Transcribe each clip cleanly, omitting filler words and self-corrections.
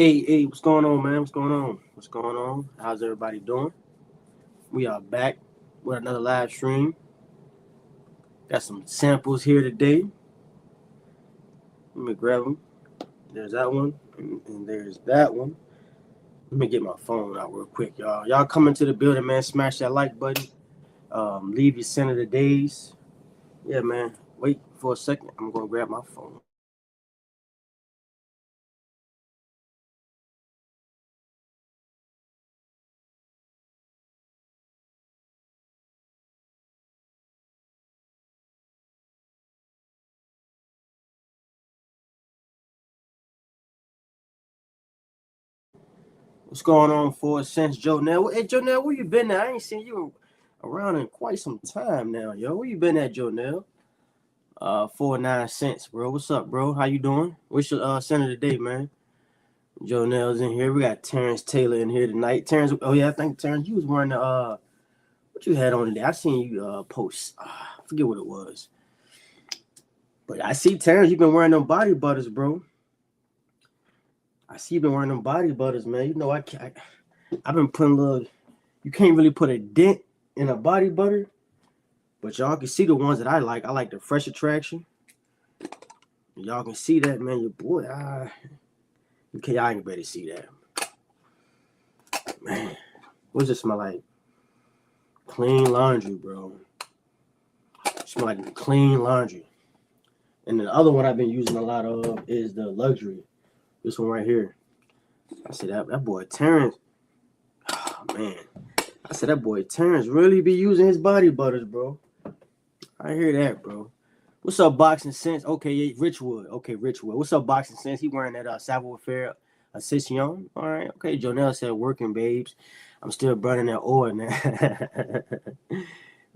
Hey, what's going on, man? What's going on? What's going on? How's everybody doing? We are back with another live stream. Got some samples here today. Let me grab them. There's that one, and there's that one. Let me get my phone out real quick, y'all. Y'all come into the building, man. Smash that like button. Leave your center of the days. Yeah, man. Wait for a second. I'm gonna grab my phone. What's going on for since Joe Nell? Hey, Joe Nell, where you been at? I ain't seen you around in quite some time now, yo. Where you been at, Joe Nell? 49 cents, bro. What's up, bro? How you doing? What's your center today, man? Joe Nell's in here. We got Terrence Taylor in here tonight. Terrence, oh yeah, I think Terrence, you was wearing the what you had on today. I seen you post. I forget what it was, but I see Terrence. You've been wearing them body butters, bro. I see you've been wearing them body butters, man. You know I've been putting a little. You can't really put a dent in a body butter, but y'all can see the ones that I like. I like the Fresh Attraction. Y'all can see that, man. Your boy, okay, I ain't better see that. Man, what's it smell like? Clean laundry, bro. Smell like clean laundry. And the other one I've been using a lot of is the Luxury. This one right here. I said that boy Terrence. Oh, man. I said that boy Terrence really be using his body butters, bro. I hear that, bro. What's up, Boxing Sense? Okay, Richwood. Okay, Richwood. What's up, Boxing Sense? He wearing that Savoir Faire Ascension. All right. Okay, Jonelle said, working, babes. I'm still burning that oil, man.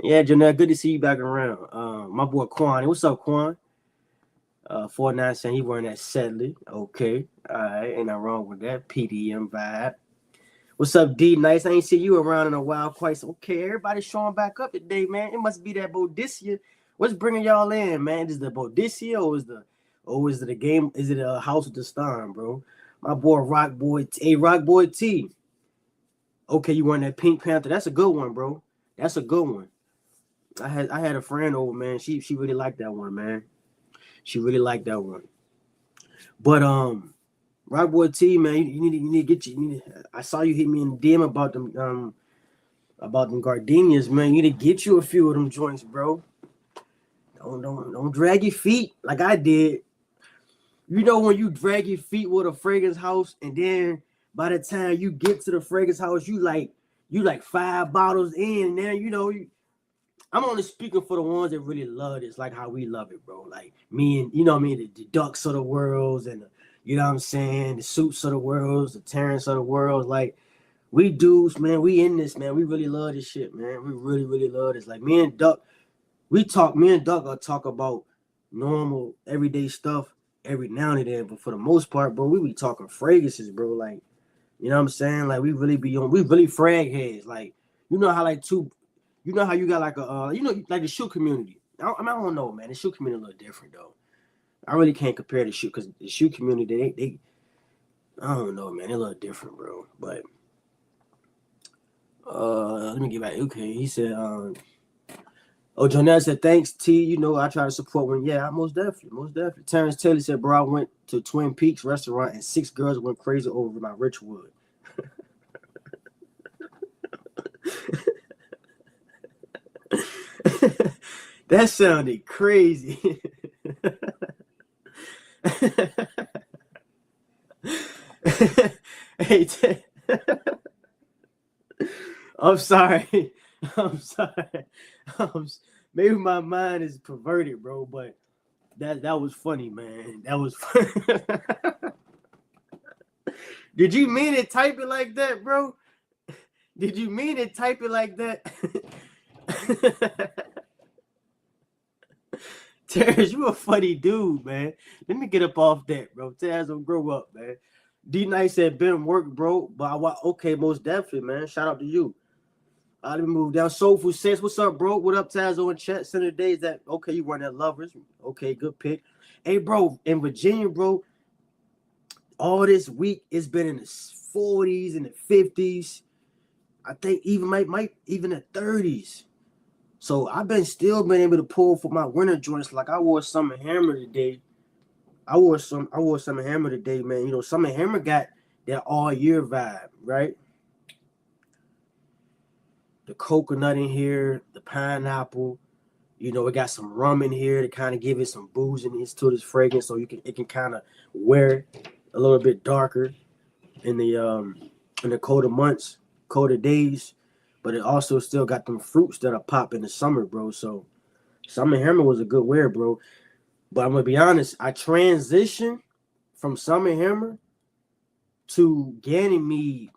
Yeah, Jonelle, good to see you back around. My boy Quan. What's up, Quan? 49 saying he wearing that Sedley. Okay. All right. Ain't nothing wrong with that. PDM vibe. What's up, D Nice? I ain't seen you around in a while. Quite okay. Everybody's showing back up today, man. It must be that Boadicea. What's bringing y'all in, man? Is the Boadicea or is it the game? Is it a House of Dastan, bro? My boy Rock Boy, Rock Boy T. Okay, you wearing that Pink Panther? That's a good one, bro. That's a good one. I had a friend over, man. She really liked that one, man. She really liked that one. But Rock Boy T, man, you need to get you. I saw you hit me in the DM about them gardenias, man. You need to get you a few of them joints, bro. Don't drag your feet like I did. You know when you drag your feet with a fragrance house, and then by the time you get to the fragrance house, you like 5 bottles in, and then I'm only speaking for the ones that really love this, like how we love it, bro. Like me and the Ducks of the worlds and you know what I'm saying, the Suits of the worlds, the Terrence of the worlds. Like we dudes, man, we in this, man. We really love this shit, man. We really, really love this. Like me and Duck will talk about normal everyday stuff every now and then, but for the most part, bro, we be talking fragrances, bro. Like, you know what I'm saying? Like we really frag heads. Like, you know how you know how you got like like the shoe community. I don't know, man. The shoe community a little different though. I really can't compare the shoe because the shoe community, they I don't know, man. They're a little different, bro. But let me get back. Okay, he said, Jonelle said, thanks, T. You know, I try to support when, yeah, most definitely. Terrence Taylor said, bro, I went to Twin Peaks restaurant and 6 girls went crazy over my Richwood. That sounded crazy. Hey, I'm sorry. I'm sorry. Maybe my mind is perverted, bro, but that was funny, man. That was funny. Did you mean it type it like that, bro? Did you mean it type it like that? Terrence, you a funny dude, man. Let me get up off that, bro. Terrence will grow up, man. D Nice said, been work, bro. But okay, most definitely, man. Shout out to you. Let me move down. Soulful Sense, what's up, bro? What up, Tazo in chat? Center days that okay, you weren't at Lovers. Okay, good pick. Hey, bro, in Virginia, bro, all this week it's been in the 40s and the 50s. I think even might even the 30s. So I've been able to pull for my winter joints. Like I wore Summer Hammer today. I wore Summer Hammer today, man. You know, Summer Hammer got that all year vibe, right? The coconut in here, the pineapple. You know, it got some rum in here to kind of give it some booziness to this fragrance, so it can kind of wear a little bit darker in the colder months, colder days. But it also still got them fruits that are pop in the summer, bro. So Summer Hammer was a good wear, bro. But I'm gonna be honest, I transitioned from Summer Hammer to Ganymede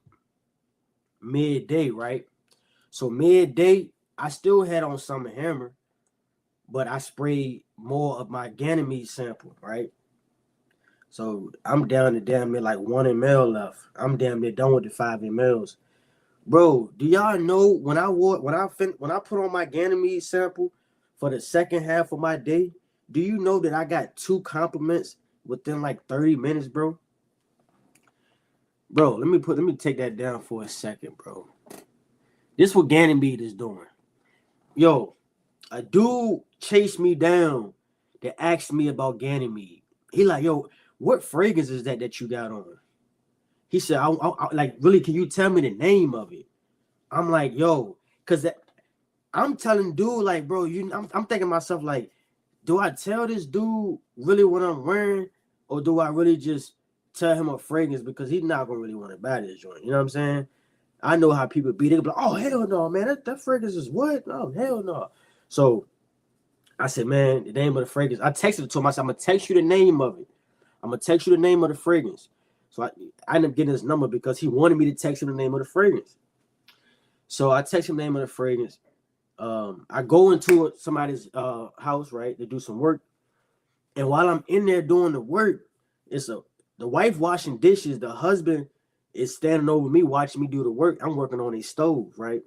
midday, right? So midday, I still had on Summer Hammer, but I sprayed more of my Ganymede sample, right? So I'm down to damn near like 1 ml left. I'm damn near done with the 5 mLs. Bro, do y'all know when I put on my Ganymede sample for the second half of my day, do you know that I got 2 compliments within like 30 minutes, bro? Bro, let me take that down for a second, bro. This is what Ganymede is doing. Yo, a dude chased me down that asked me about Ganymede. He like, yo, what fragrance is that you got on? He said, I like, really, can you tell me the name of it? I'm like, yo, because I'm telling dude, like, bro, I'm thinking myself, like, do I tell this dude really what I'm wearing, or do I really just tell him a fragrance because he's not gonna really want to buy this joint? You know what I'm saying? I know how people be. They be like, oh, hell no, man, that fragrance is what? Oh, hell no. So I said, man, the name of the fragrance. I texted it to him. I said, I'm gonna text you the name of it. I'm gonna text you the name of the fragrance. So I ended up getting his number because he wanted me to text him the name of the fragrance. So I text him the name of the fragrance. I go into somebody's house, right, to do some work. And while I'm in there doing the work, the wife washing dishes. The husband is standing over me watching me do the work. I'm working on a stove, right?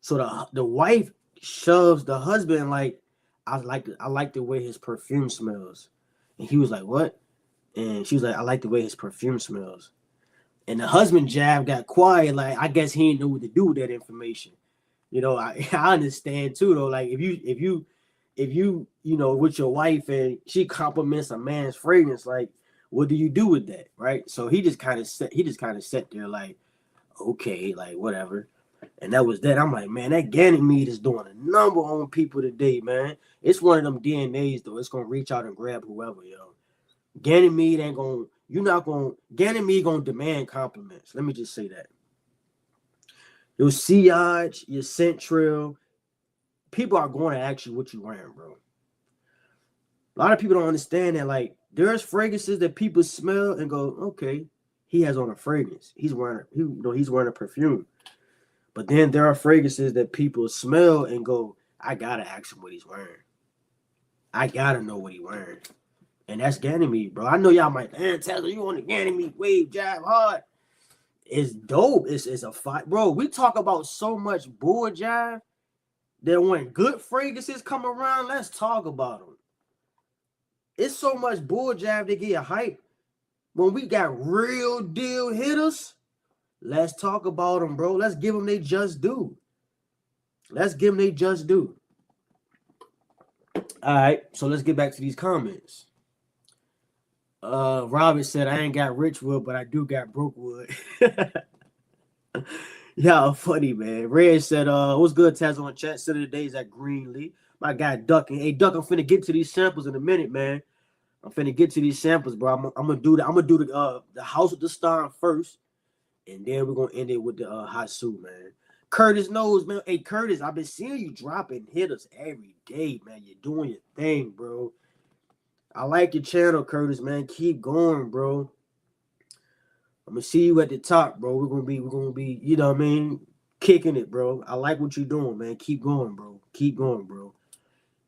So the wife shoves the husband like, I like the way his perfume smells. And he was like, what? And she was like, I like the way his perfume smells. And the husband jab got quiet, like I guess he didn't know what to do with that information. You know, I understand too though. Like if you you know with your wife and she compliments a man's fragrance, like what do you do with that, right? So he just kind of sat there like, okay, like whatever. And that was that. I'm like, man, that Ganymede is doing a number on people today, man. It's one of them DNAs though. It's gonna reach out and grab whoever, yo. Ganymede ain't gonna. Ganymede gonna demand compliments. Let me just say that. Your Sillage, your Central, people are going to ask you what you wearing, bro. A lot of people don't understand that. Like, there's fragrances that people smell and go, okay, he has on a fragrance. He's wearing a perfume. But then there are fragrances that people smell and go, I gotta ask him what he's wearing. I gotta know what he's wearing. And that's Ganymede, bro. I know y'all might, man, Tesla, you on the Ganymede wave, jab hard. It's dope. It's a fight, bro. We talk about so much bull jive that when good fragrances come around, let's talk about them. It's so much bull jive to get hype. When we got real deal hitters, let's talk about them, bro. Let's give them they just due. Let's give them they just due. All right, so let's get back to these comments. Robin said, I ain't got rich wood, but I do got broke wood. Y'all funny, man. Red said, what's good, Taz on chat? Center days at Greenlee. My guy Ducking. Hey, Duck, I'm finna get to these samples in a minute, man. I'm finna get to these samples, bro. I'm gonna do the House of Dastan first, and then we're gonna end it with the Hasu, man. Curtis knows, man. Hey, Curtis, I've been seeing you dropping hitters every day, man. You're doing your thing, bro. I like your channel, Curtis, man. Keep going, bro. I'm gonna see you at the top, bro. We're gonna be, you know what I mean, kicking it, bro. I like what you're doing, man. Keep going, bro. Keep going, bro.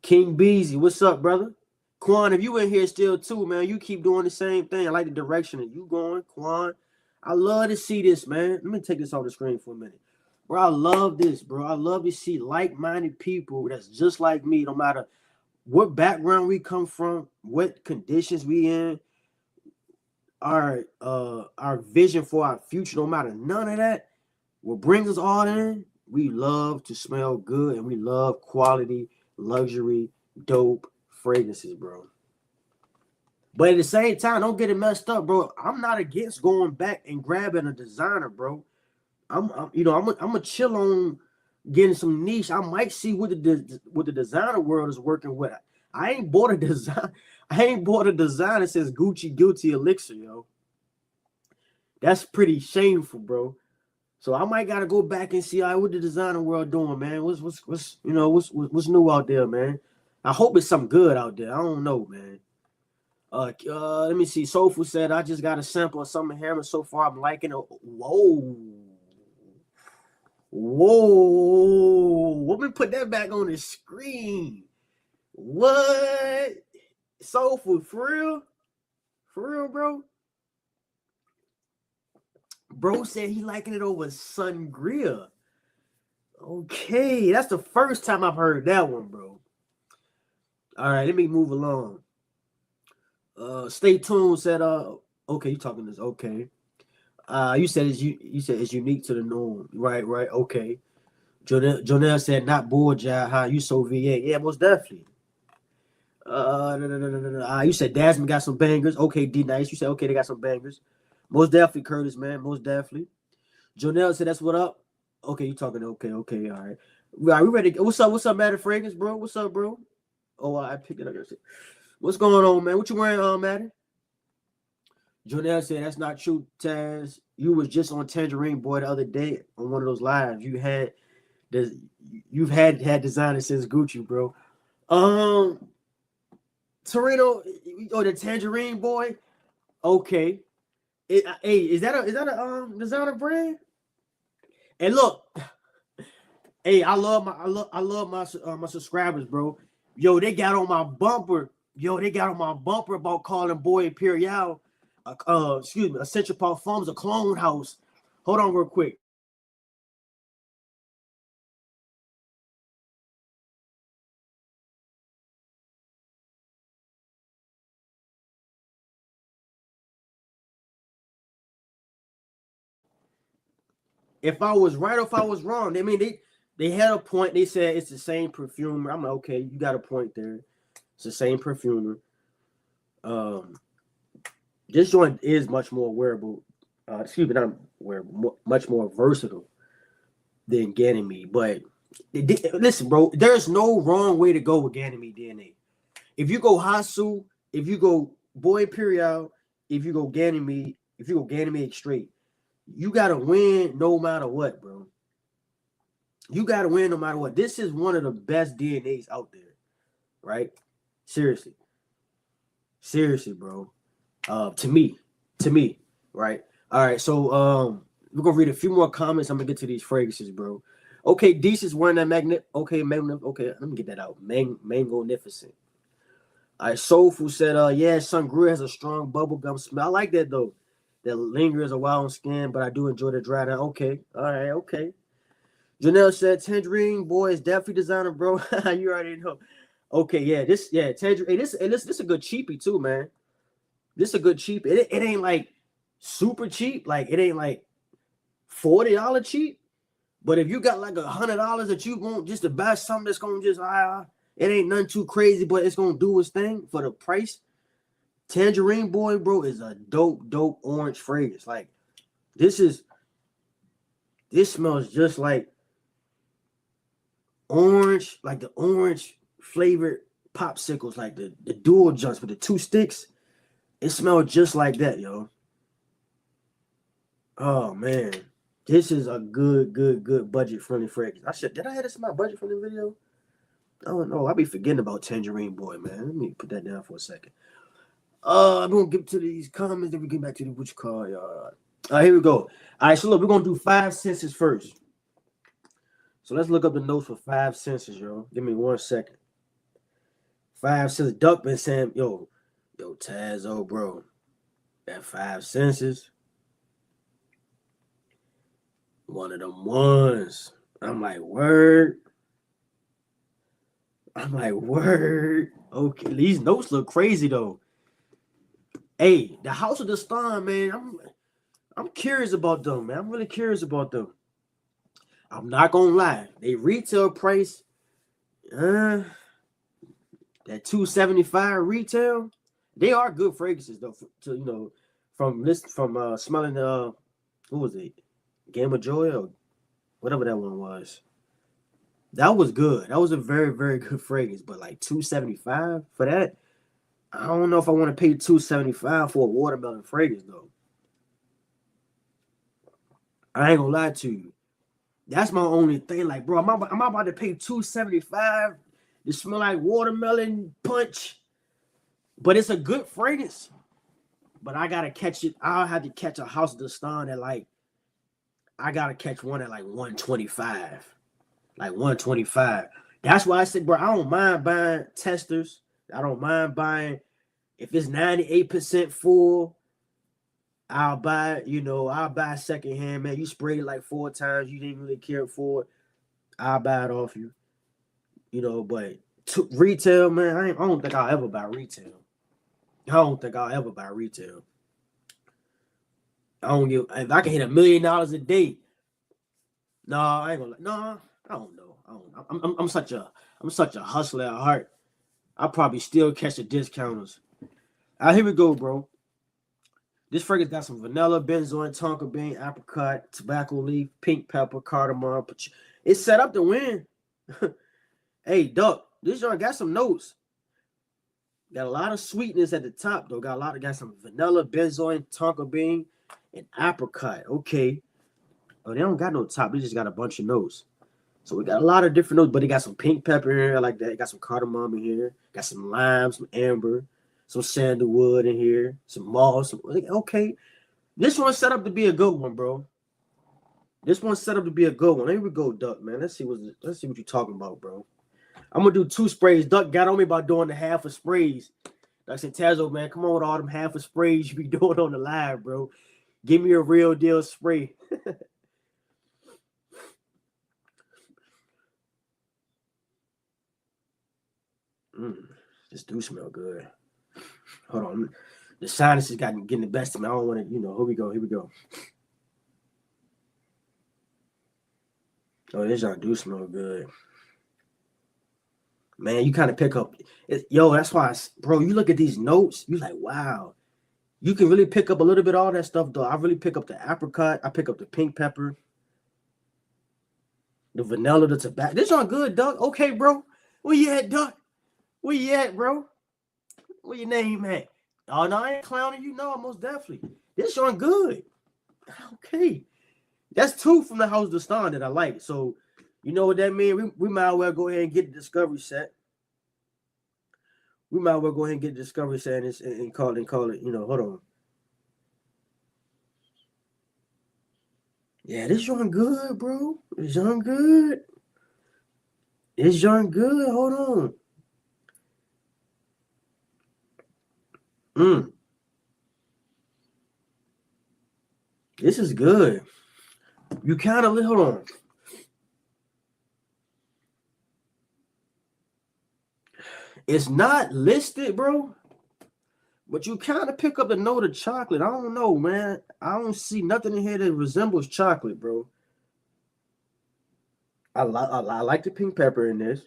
King Beezy, what's up, brother? Quan, if you in here still too, man, you keep doing the same thing. I like the direction that you going, Quan. I love to see this, man. Let me take this off the screen for a minute. Bro, I love this, bro. I love to see like-minded people that's just like me, no matter what background we come from, what conditions we in. our vision for our future, no matter none of that, what brings us all in, we love to smell good and we love quality, luxury, dope fragrances, bro. But at the same time, don't get it messed up, bro. I'm not against going back and grabbing a designer, bro. I'm a chill on getting some niche. I might see what the designer world is working with. I ain't bought a design. I ain't bought a design that says Gucci Guilty Elixir, yo. That's pretty shameful, bro. So I might gotta go back and see what the designer world doing, man. What's new out there, man. I hope it's something good out there. I don't know, man. Let me see. Soulful said, I just got a sample of Summer Hammer so far. I'm liking it. Whoa. Let me put that back on the screen. What? Soulful, for real? For real, bro? Bro said he liking it over Sangria. Okay, that's the first time I've heard that one, bro. All right, let me move along. Stay tuned said, okay, you talking this, okay. You said it's unique to the norm. Right, okay. Jonelle said not Boadicea, huh? You so V8. Yeah, most definitely. You said Dasman got some bangers. Okay, D nice. You said okay, they got some bangers. Most definitely, Curtis, man. Most definitely. Jonelle said that's what up. Okay, you talking okay, all right. Are we ready? What's up, Matter Fragrance, bro? What's up, bro? Oh, I picked it up. What's going on, man? What you wearing, Matter? Jonelle said that's not true, Taz. You was just on Tangerine Boy the other day on one of those lives. You've had designers since Gucci, bro. Torino, the Tangerine Boy. Okay. Hey, is that a designer brand? And look, hey, I love my subscribers, bro. Yo, they got on my bumper. About calling Boy Imperial, Essential Parfums, a clone house. Hold on, real quick. If I was right or if I was wrong, they had a point. They said it's the same perfumer. I'm like, okay, you got a point there. It's the same perfumer. This joint is much more wearable. Not wearable, much more versatile than Ganymede. But listen, bro, there's no wrong way to go with Ganymede DNA. If you go Hasu, if you go Boy Imperial, if you go Ganymede straight, you gotta win no matter what, bro. You gotta win no matter what. This is one of the best DNAs out there, right? Seriously, bro. To me, right? All right, so we're gonna read a few more comments. I'm gonna get to these fragrances, bro. Okay, Deece's wearing that magnet. Okay, okay, let me get that out. Mango-nificent. All right, Soulful said, yeah, Sangria has a strong bubblegum smell. I like that though. That lingers a while on skin, but I do enjoy the dry down. Okay, all right, okay. Janelle said, Tangerine Boy is definitely designer, bro. You already know. Okay, yeah, Tangerine. Hey, this a good cheapie too, man. This is a good cheap. It ain't like super cheap. Like it ain't like $40 cheap. But if you got like $100 that you want just to buy something that's gonna just it ain't nothing too crazy, but it's gonna do its thing for the price. Tangerine Boy, bro, is a dope orange fragrance. Like this smells just like orange, like the orange flavored popsicles, like the dual jumps with the 2 sticks. It smells just like that, yo. Oh man, this is a good budget friendly fragrance. Did I have this in my budget friendly video? I don't know. I be forgetting about Tangerine Boy, man. Let me put that down for a second. I'm gonna get to these comments. Then we get back to the what you call y'all. All right, here we go. All right, so look, we're gonna do 5 senses first. So let's look up the notes for 5 senses, yo. Give me 1 second. 5 senses. Duck been saying, yo, Tazo, bro. That 5 senses. One of them ones. I'm like, word. Okay, these notes look crazy though. Hey, the House of Dastan, man. I'm curious about them, man. I'm really curious about them. I'm not gonna lie. They retail price, that 275 retail. They are good fragrances though. To from smelling who was it? Game of Joy or whatever that one was. That was good. That was a very, very good fragrance. But like 275 for that, I don't know if I want to pay 275 for a watermelon fragrance though. I ain't gonna lie to you. That's my only thing. Like, bro, I'm about to pay 275 to smell like watermelon punch. But it's a good fragrance. But I gotta catch it. I'll have to catch a House of the Stone at like, I gotta catch one at like 125. Like 125. That's why I said, bro, I don't mind buying testers. I don't mind buying if it's 98% full. I'll buy, I'll buy secondhand, man. You sprayed it like 4 times, you didn't really care for it. I'll buy it off you. But retail, man, I don't think I'll ever buy retail. I don't think I'll ever buy retail. I don't give if I can hit $1 million a day. No, I ain't gonna. No, I don't know. I'm such a hustler at heart. I'll probably still catch the discounters. Here we go, bro. This fragrance got some vanilla, benzoin, tonka bean, apricot, tobacco leaf, pink pepper, cardamom. It's set up to win. Hey, Duck, this joint got some notes. Got a lot of sweetness at the top, though. Got some vanilla, benzoin, tonka bean, and apricot. Okay. Oh, they don't got no top. They just got a bunch of notes. So we got a lot of different notes, but they got some pink pepper in here. I like that. Got some cardamom in here. Got some lime, some amber, some sandalwood in here, some moss. Okay. This one's set up to be a good one, bro. This one's set up to be a good one. Here we go, Duck, man. Let's see what you're talking about, bro. I'm gonna do 2 sprays. Duck got on me about doing the half of sprays. I said, Tazo, man, come on with all them half of sprays you be doing on the live, bro. Give me a real deal spray. This do smell good. Hold on. The sinuses getting the best of me. I don't want to, here we go. Oh, this y'all do smell good. Man, you kind of pick up. That's why, bro, you look at these notes, you like, wow. You can really pick up a little bit of all that stuff, though. I really pick up the apricot. I pick up the pink pepper. The vanilla, the tobacco. This y'all good, Doug. Okay, bro. Where you at, Doug? Where you at, bro? Where your name at? Oh, no, I ain't clowning you. No, most definitely. This joint good. Okay. That's 2 from the House of the Star that I like. So, you know what that means? We might as well go ahead and get the discovery set. We might as well go ahead and get the discovery set and call it, hold on. Yeah, this joint good, bro. This joint good. This joint good. Hold on. This is good. You kind of hold on. It's not listed, bro. But you kind of pick up the note of chocolate. I don't know, man. I don't see nothing in here that resembles chocolate, bro. I like the pink pepper in this.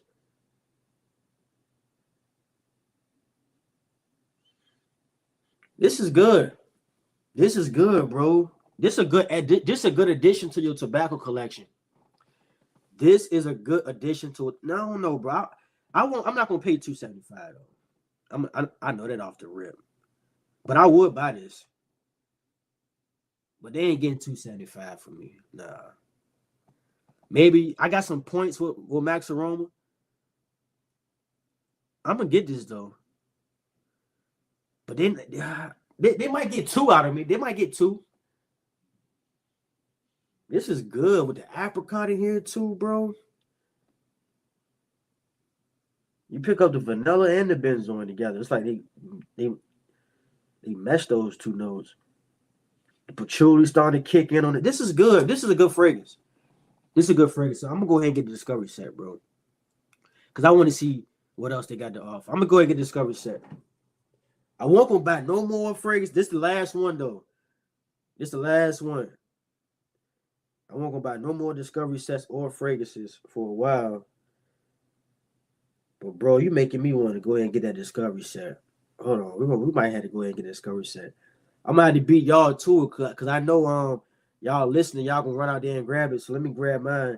This is good. This is good, bro. This is a good addition to your tobacco collection. This is a good addition to it. No, I don't know, bro. I'm not gonna pay $275 though. I know that off the rip. But I would buy this. But they ain't getting $275 from me. Nah. Maybe I got some points with Max Aroma. I'm gonna get this though. But then they might get 2 out of me. They might get 2. This is good with the apricot in here too, bro. You pick up the vanilla and the benzoin together. It's like they mesh those 2 notes. The patchouli starting to kick in on it. This is good. This is a good fragrance. This is a good fragrance. So I'm gonna go ahead and get the discovery set, bro. Because I want to see what else they got to offer. I'm gonna go ahead and get the discovery set. I won't go buy no more fragrance. This the last one though. This the last one. I won't go buy no more discovery sets or fragrances for a while. But bro, you making me want to go ahead and get that discovery set. Hold on, we might have to go ahead and get a discovery set. I'm gonna have to beat y'all too, cause I know y'all listening, y'all gonna run out there and grab it. So let me grab mine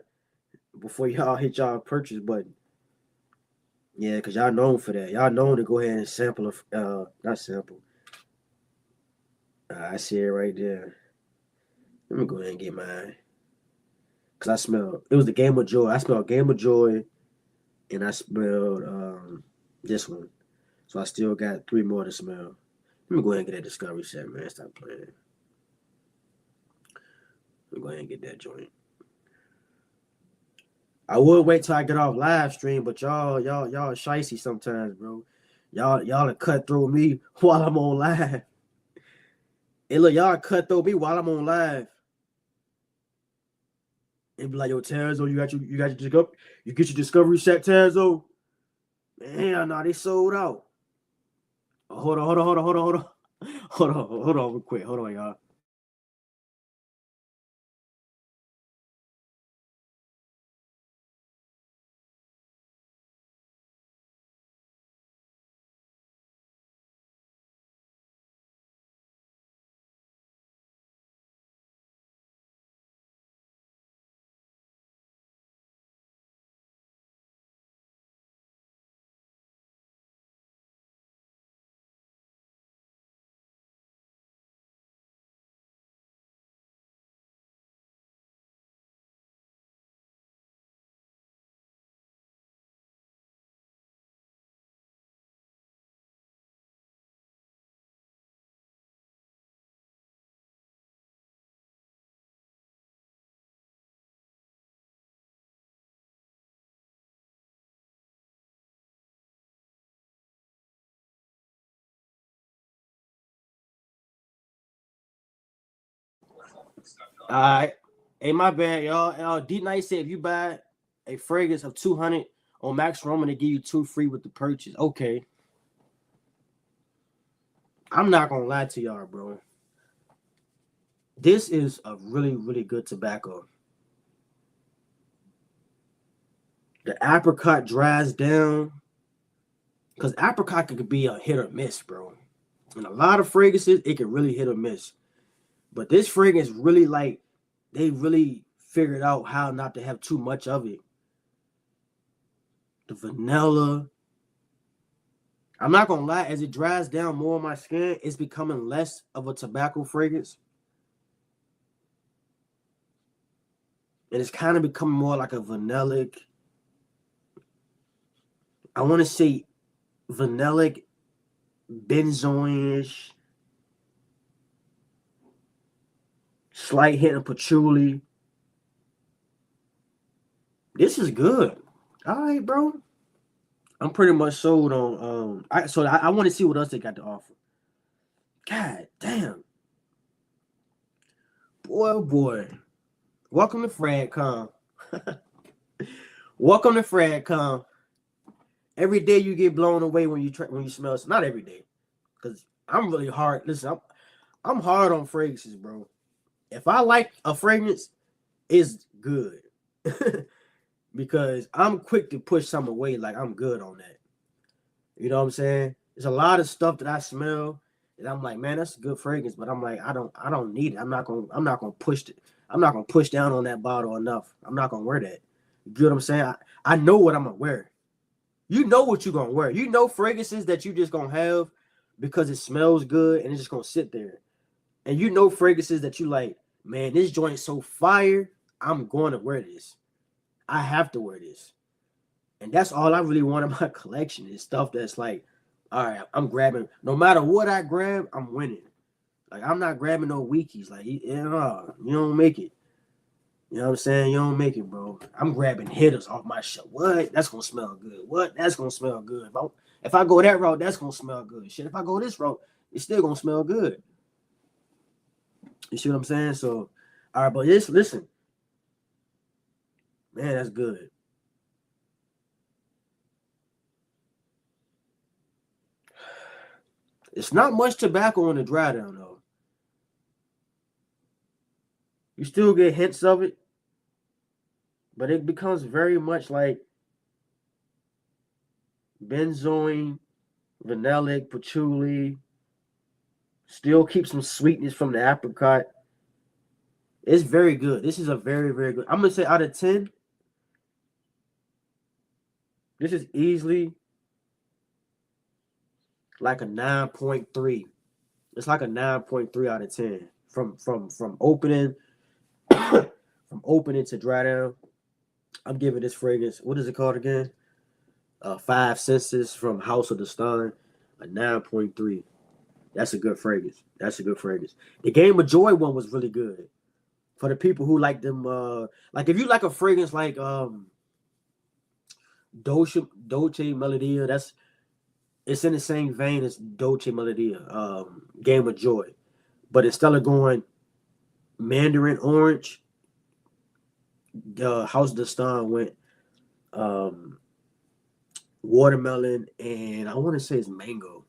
before y'all hit y'all purchase button. Yeah, cause y'all known for that. Y'all known to go ahead and sample not sample. I see it right there. Let me go ahead and get mine. Cause I smell it was the Game of Joy. I smelled Game of Joy and I smelled this one. So I still got 3 more to smell. Let me go ahead and get that discovery set, man. Stop playing. Let me go ahead and get that joint. I would wait till I get off live stream, but y'all shicey sometimes, bro. Y'all cut through me while I'm on live. Hey, look, y'all cut through me while I'm on live. And be like, yo, Tazo, you get your discovery set, Tazo. Man, no, they sold out. Oh, hold on. Hold on, real quick. Hold on, y'all. All right. Hey, my bad, y'all. D Night said if you buy a fragrance of 200 on Max Roman, they give you 2 free with the purchase. Okay. I'm not gonna lie to y'all, bro. This is a really, really good tobacco. The apricot dries down. Because apricot could be a hit or miss, bro. And a lot of fragrances, it can really hit or miss. But this fragrance really they really figured out how not to have too much of it. The vanilla. I'm not gonna lie, as it dries down more on my skin, it's becoming less of a tobacco fragrance. And it's kind of becoming more like a vanillic. I want to say vanillic, benzoin-ish, slight hint of patchouli. This is good. All right, bro. I'm pretty much sold on I want to see what else they got to offer. God damn. Boy, oh boy. Welcome to FradCon. Welcome to FradCon. Every day you get blown away when you smell it. Not every day. Because I'm really hard. Listen, I'm hard on fragrances, bro. If I like a fragrance, it's good. Because I'm quick to push something away like I'm good on that. You know what I'm saying? There's a lot of stuff that I smell and I'm like, man, that's a good fragrance, but I'm like, I don't need it. I'm not gonna push it. I'm not gonna push down on that bottle enough. I'm not gonna wear that. You get what I'm saying? I know what I'm gonna wear. You know what you're gonna wear. You know fragrances that you just gonna have because it smells good and it's just gonna sit there. And you know fragrances that you like, man, this joint's so fire, I'm going to wear this. I have to wear this. And that's all I really want in my collection is stuff that's like, all right, I'm grabbing. No matter what I grab, I'm winning. Like I'm not grabbing no weakies. Like you don't make it. You know what I'm saying? You don't make it, bro. I'm grabbing hitters off my show. What? That's gonna smell good. What? That's gonna smell good. If I go that route, that's gonna smell good. Shit, if I go this route, it's still gonna smell good. You see what I'm saying? So, all right, but listen, man, that's good. It's not much tobacco on the dry down though. You still get hints of it, but it becomes very much like benzoin, vanillic, patchouli. Still keeps some sweetness from the apricot. It's very good. This is a very, very good. I'm gonna say out of 10, this is easily like a 9.3. It's like a 9.3 out of 10 from opening from opening to dry down. I'm giving this fragrance. What is it called again? Five Senses from House of Dastan, a 9.3. That's a good fragrance. That's a good fragrance. The Game of Joy one was really good for the people who like them. Like if you like a fragrance like Dolce Melodia, it's in the same vein as Dolce Melodia, Game of Joy, but instead of going Mandarin Orange, House of Dastan went watermelon and I want to say it's mango.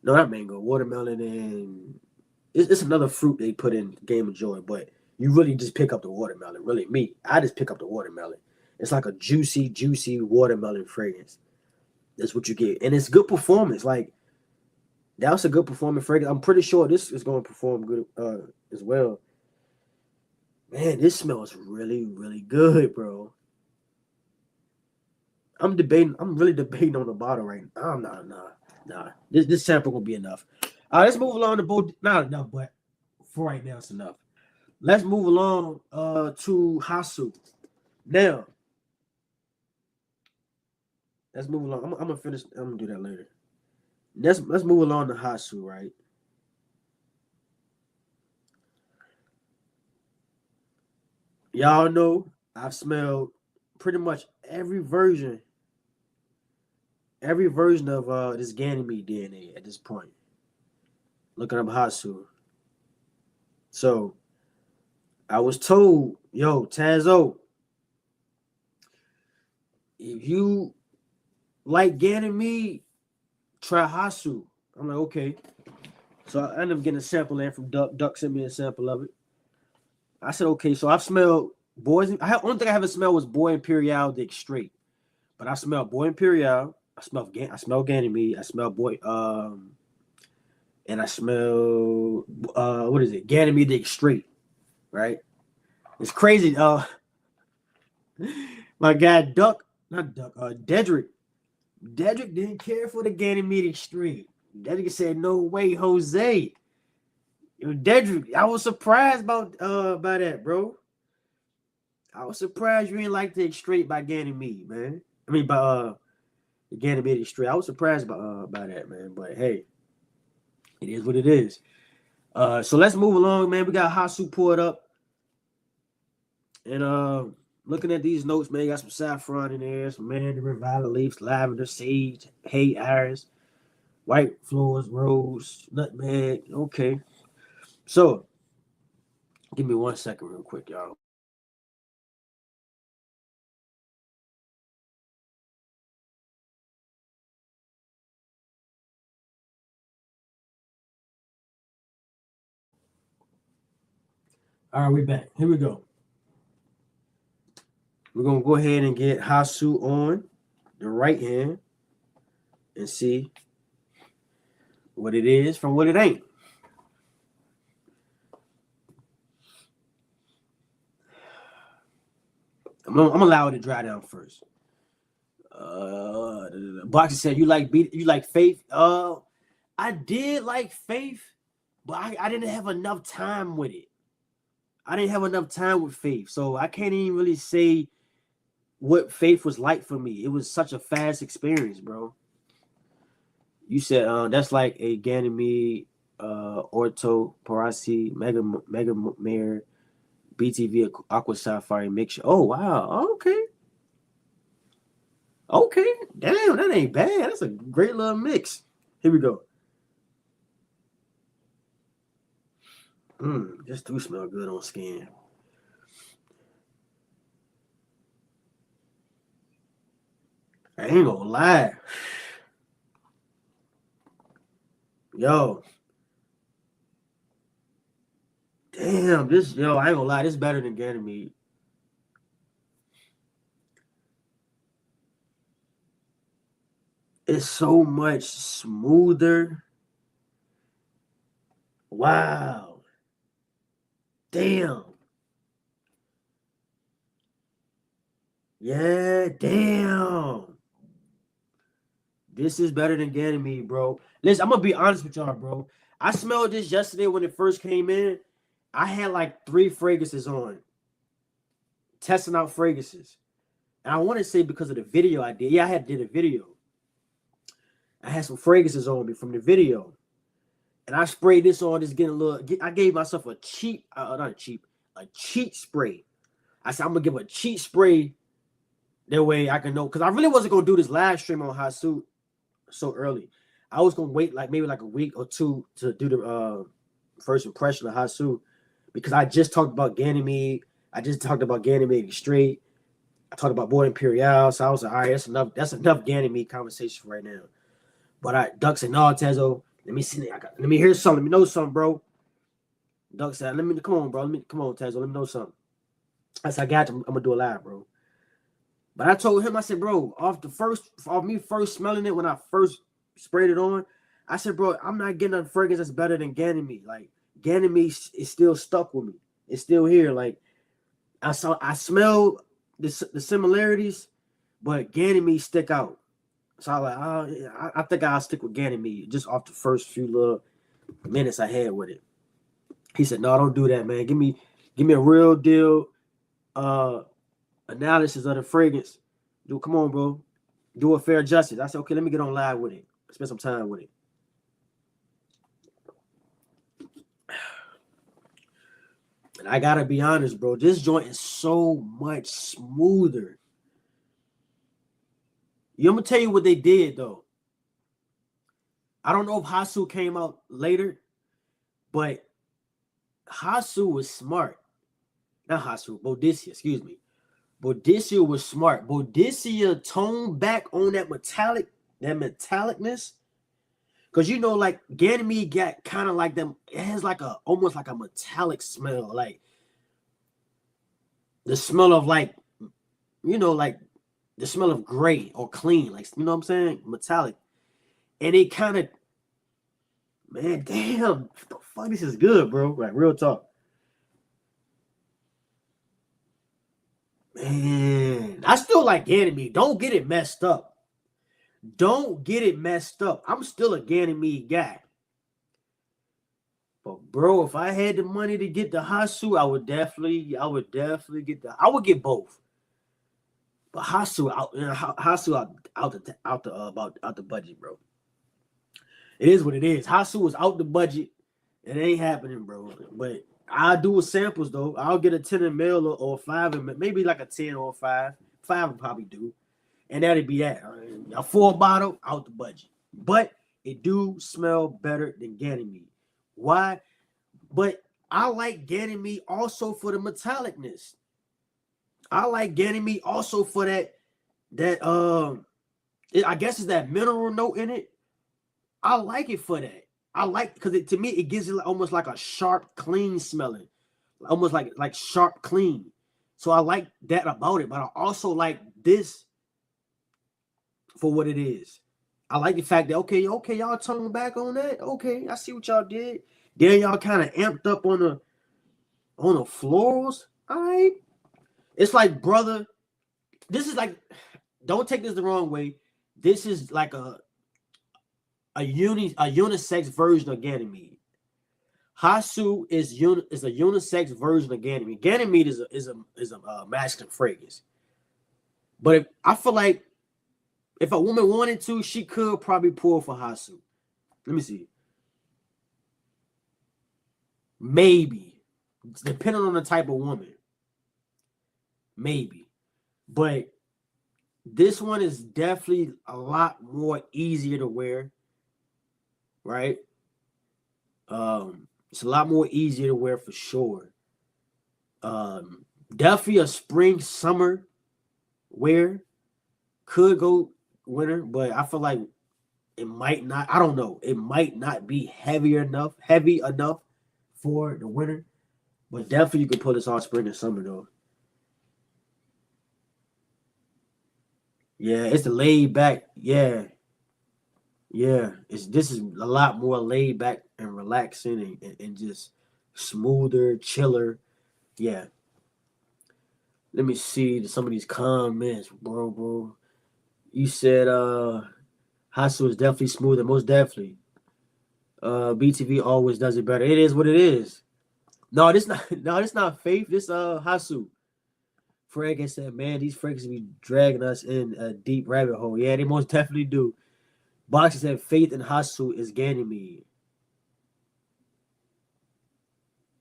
No, not mango. Watermelon and it's another fruit they put in Game of Joy, but you really just pick up the watermelon. Really, I just pick up the watermelon. It's like a juicy, juicy watermelon fragrance. That's what you get, and it's good performance. Like that's a good performing fragrance. I'm pretty sure this is going to perform good as well. Man, this smells really, really good, bro. I'm really debating on the bottle right now. Nah. This sample will be enough. Let's move along to both. Not enough, but for right now, it's enough. Let's move along to Hasu. Now, let's move along. I'm gonna finish. I'm gonna do that later. Let's move along to Hasu, right? Y'all know I've smelled pretty much every version of this Ganymede DNA at this point. Looking up Hatsu. So I was told, yo, Tazo, if you like Ganymede, try Hasu. I'm like, okay. So I ended up getting a sample in from Duck. Duck sent me a sample of it. I said, okay. So I've smelled Boys. Only thing I haven't smelled was Boy Imperial Dick straight. But I smelled Boy Imperial. I smell Ganymede. I smell Boy and I smell what is it? Ganymede Dick straight. Right? It's crazy. My guy Duck, not Duck, Dedrick. Dedrick didn't care for the Ganymede straight. Dedrick said, no way, Jose. Dedrick, I was surprised by that, bro. I was surprised you didn't like the straight by Ganymede, man. I mean, by the Ganymede straight. I was surprised by that, man. But hey, it is what it is. So let's move along, man. We got Hasu poured up, and looking at these notes, man, got some saffron in there, some mandarin, violet leaves, lavender, sage, hay, iris, white floors, rose, nutmeg. Okay, so give me 1 second, real quick, y'all. All right, we back. Here we go. We're gonna go ahead and get Hasu on the right hand and see what it is from what it ain't. I'm gonna allow it to dry down first. Boxer said you like Faith. I did like Faith, but I didn't have enough time with it. I didn't have enough time with Faith, so I can't even really say what Faith was like for me. It was such a fast experience, bro. You said that's like a Ganymede, Orto, Parasi, Mega Mare, BTV Aqua Sapphire mixture. Oh wow, okay. Okay, damn, that ain't bad. That's a great little mix. Here we go. This do smell good on skin. I ain't gonna lie. Yo. Damn, this, yo, I ain't gonna lie, this is better than Ganymede. It's so much smoother. Wow. Damn. Yeah, damn. This is better than Ganymede, bro. Listen, I'm gonna be honest with y'all, bro. I smelled this yesterday when it first came in. I had like 3 fragrances on, testing out fragrances. And I want to say because of the video I did. Yeah, did a video. I had some fragrances on me from the video. And I sprayed this on, just getting a little. I gave myself a cheap, not a cheap, a cheat spray. I said, I'm going to give a cheat spray. That way I can know. Because I really wasn't going to do this live stream on Hasu so early. I was going to wait like maybe like a week or 2 to do the first impression of Hasu. Because I just talked about Ganymede. I just talked about Ganymede straight. I talked about Board Imperial. So I was like, all right, that's enough Ganymede conversation right now. But Duck said, no, Tezo, let me see. Let me hear something. Let me know something, bro. Duck said, come on, bro. Come on, Tezo, let me know something. I said, I got you. I'm gonna do a live, bro. But I told him, I said, bro, off me first smelling it when I first sprayed it on, I said, bro, I'm not getting a fragrance that's better than Ganymede. Like Ganymede is still stuck with me. It's still here. Like I smell the similarities, but Ganymede stick out. So I was like, I think I'll stick with Ganymede just off the first few little minutes I had with it. He said, no, don't do that, man. Give me a real deal analysis of the fragrance. Come on, bro. Do a fair justice. I said, okay, let me get on live with it. Spend some time with it. And I gotta be honest, bro. This joint is so much smoother. I'm gonna tell you what they did though. I don't know if Hasu came out later, but Hasu was smart. Not Hasu, Boadicea, excuse me. Boadicea was smart. Boadicea toned back on that metallicness. Because you know, like Ganymede got kind of like them, it has like almost like a metallic smell. Like the smell of like, like the smell of gray or clean, like, you know what I'm saying? Metallic. And it kind of, man, damn, what the fuck, this is good, bro. Like, real talk. Man, I still like Ganymede. Don't get it messed up. Don't get it messed up. I'm still a Ganymede guy. But bro, if I had the money to get the Hasu, I would definitely get I would get both. But Hasu out the budget, bro. It is what it is. Hasu was out the budget. It ain't happening, bro. But I'll do with samples though. I'll get a 10 ml or 5 and maybe like a 10 or 5. 5 will probably do. And that'd be that. A full bottle out the budget. But it do smell better than Ganymede. Why? But I like Ganymede also for the metallicness. I like Ganymede also for that I guess it's that mineral note in it. I like it for that. I like because to me it gives it almost like a sharp, clean smelling, almost like sharp, clean. So I like that about it, but I also like this for what it is. I like the fact that okay, y'all toned back on that. Okay, I see what y'all did. Then y'all kind of amped up on the florals. All right, it's like, brother, this is like, don't take this the wrong way. This is like a unisex version of Ganymede. Hasu is a unisex version of Ganymede. Ganymede is a masculine fragrance. But I feel like if a woman wanted to, she could probably pull for Hasu. Let me see. Maybe. Depending on the type of woman. Maybe. But this one is definitely a lot more easier to wear. Right? It's a lot more easier to wear for sure. Definitely a spring, summer wear. Could go winter, but I feel like It might not. I don't know. It might not be heavy enough for the winter, but definitely you can pull this off spring and summer though. Yeah, it's the laid back. Yeah, yeah. This is a lot more laid back and relaxing and just smoother, chiller. Yeah. Let me see some of these comments, bro. You said Hasu is definitely smoother, most definitely. BTV always does it better. It is what it is. No, this not this not Faith. This Hasu. Frank said, man, these Franks be dragging us in a deep rabbit hole. Yeah, they most definitely do. Boxer said Faith and Hasu is Ganymede.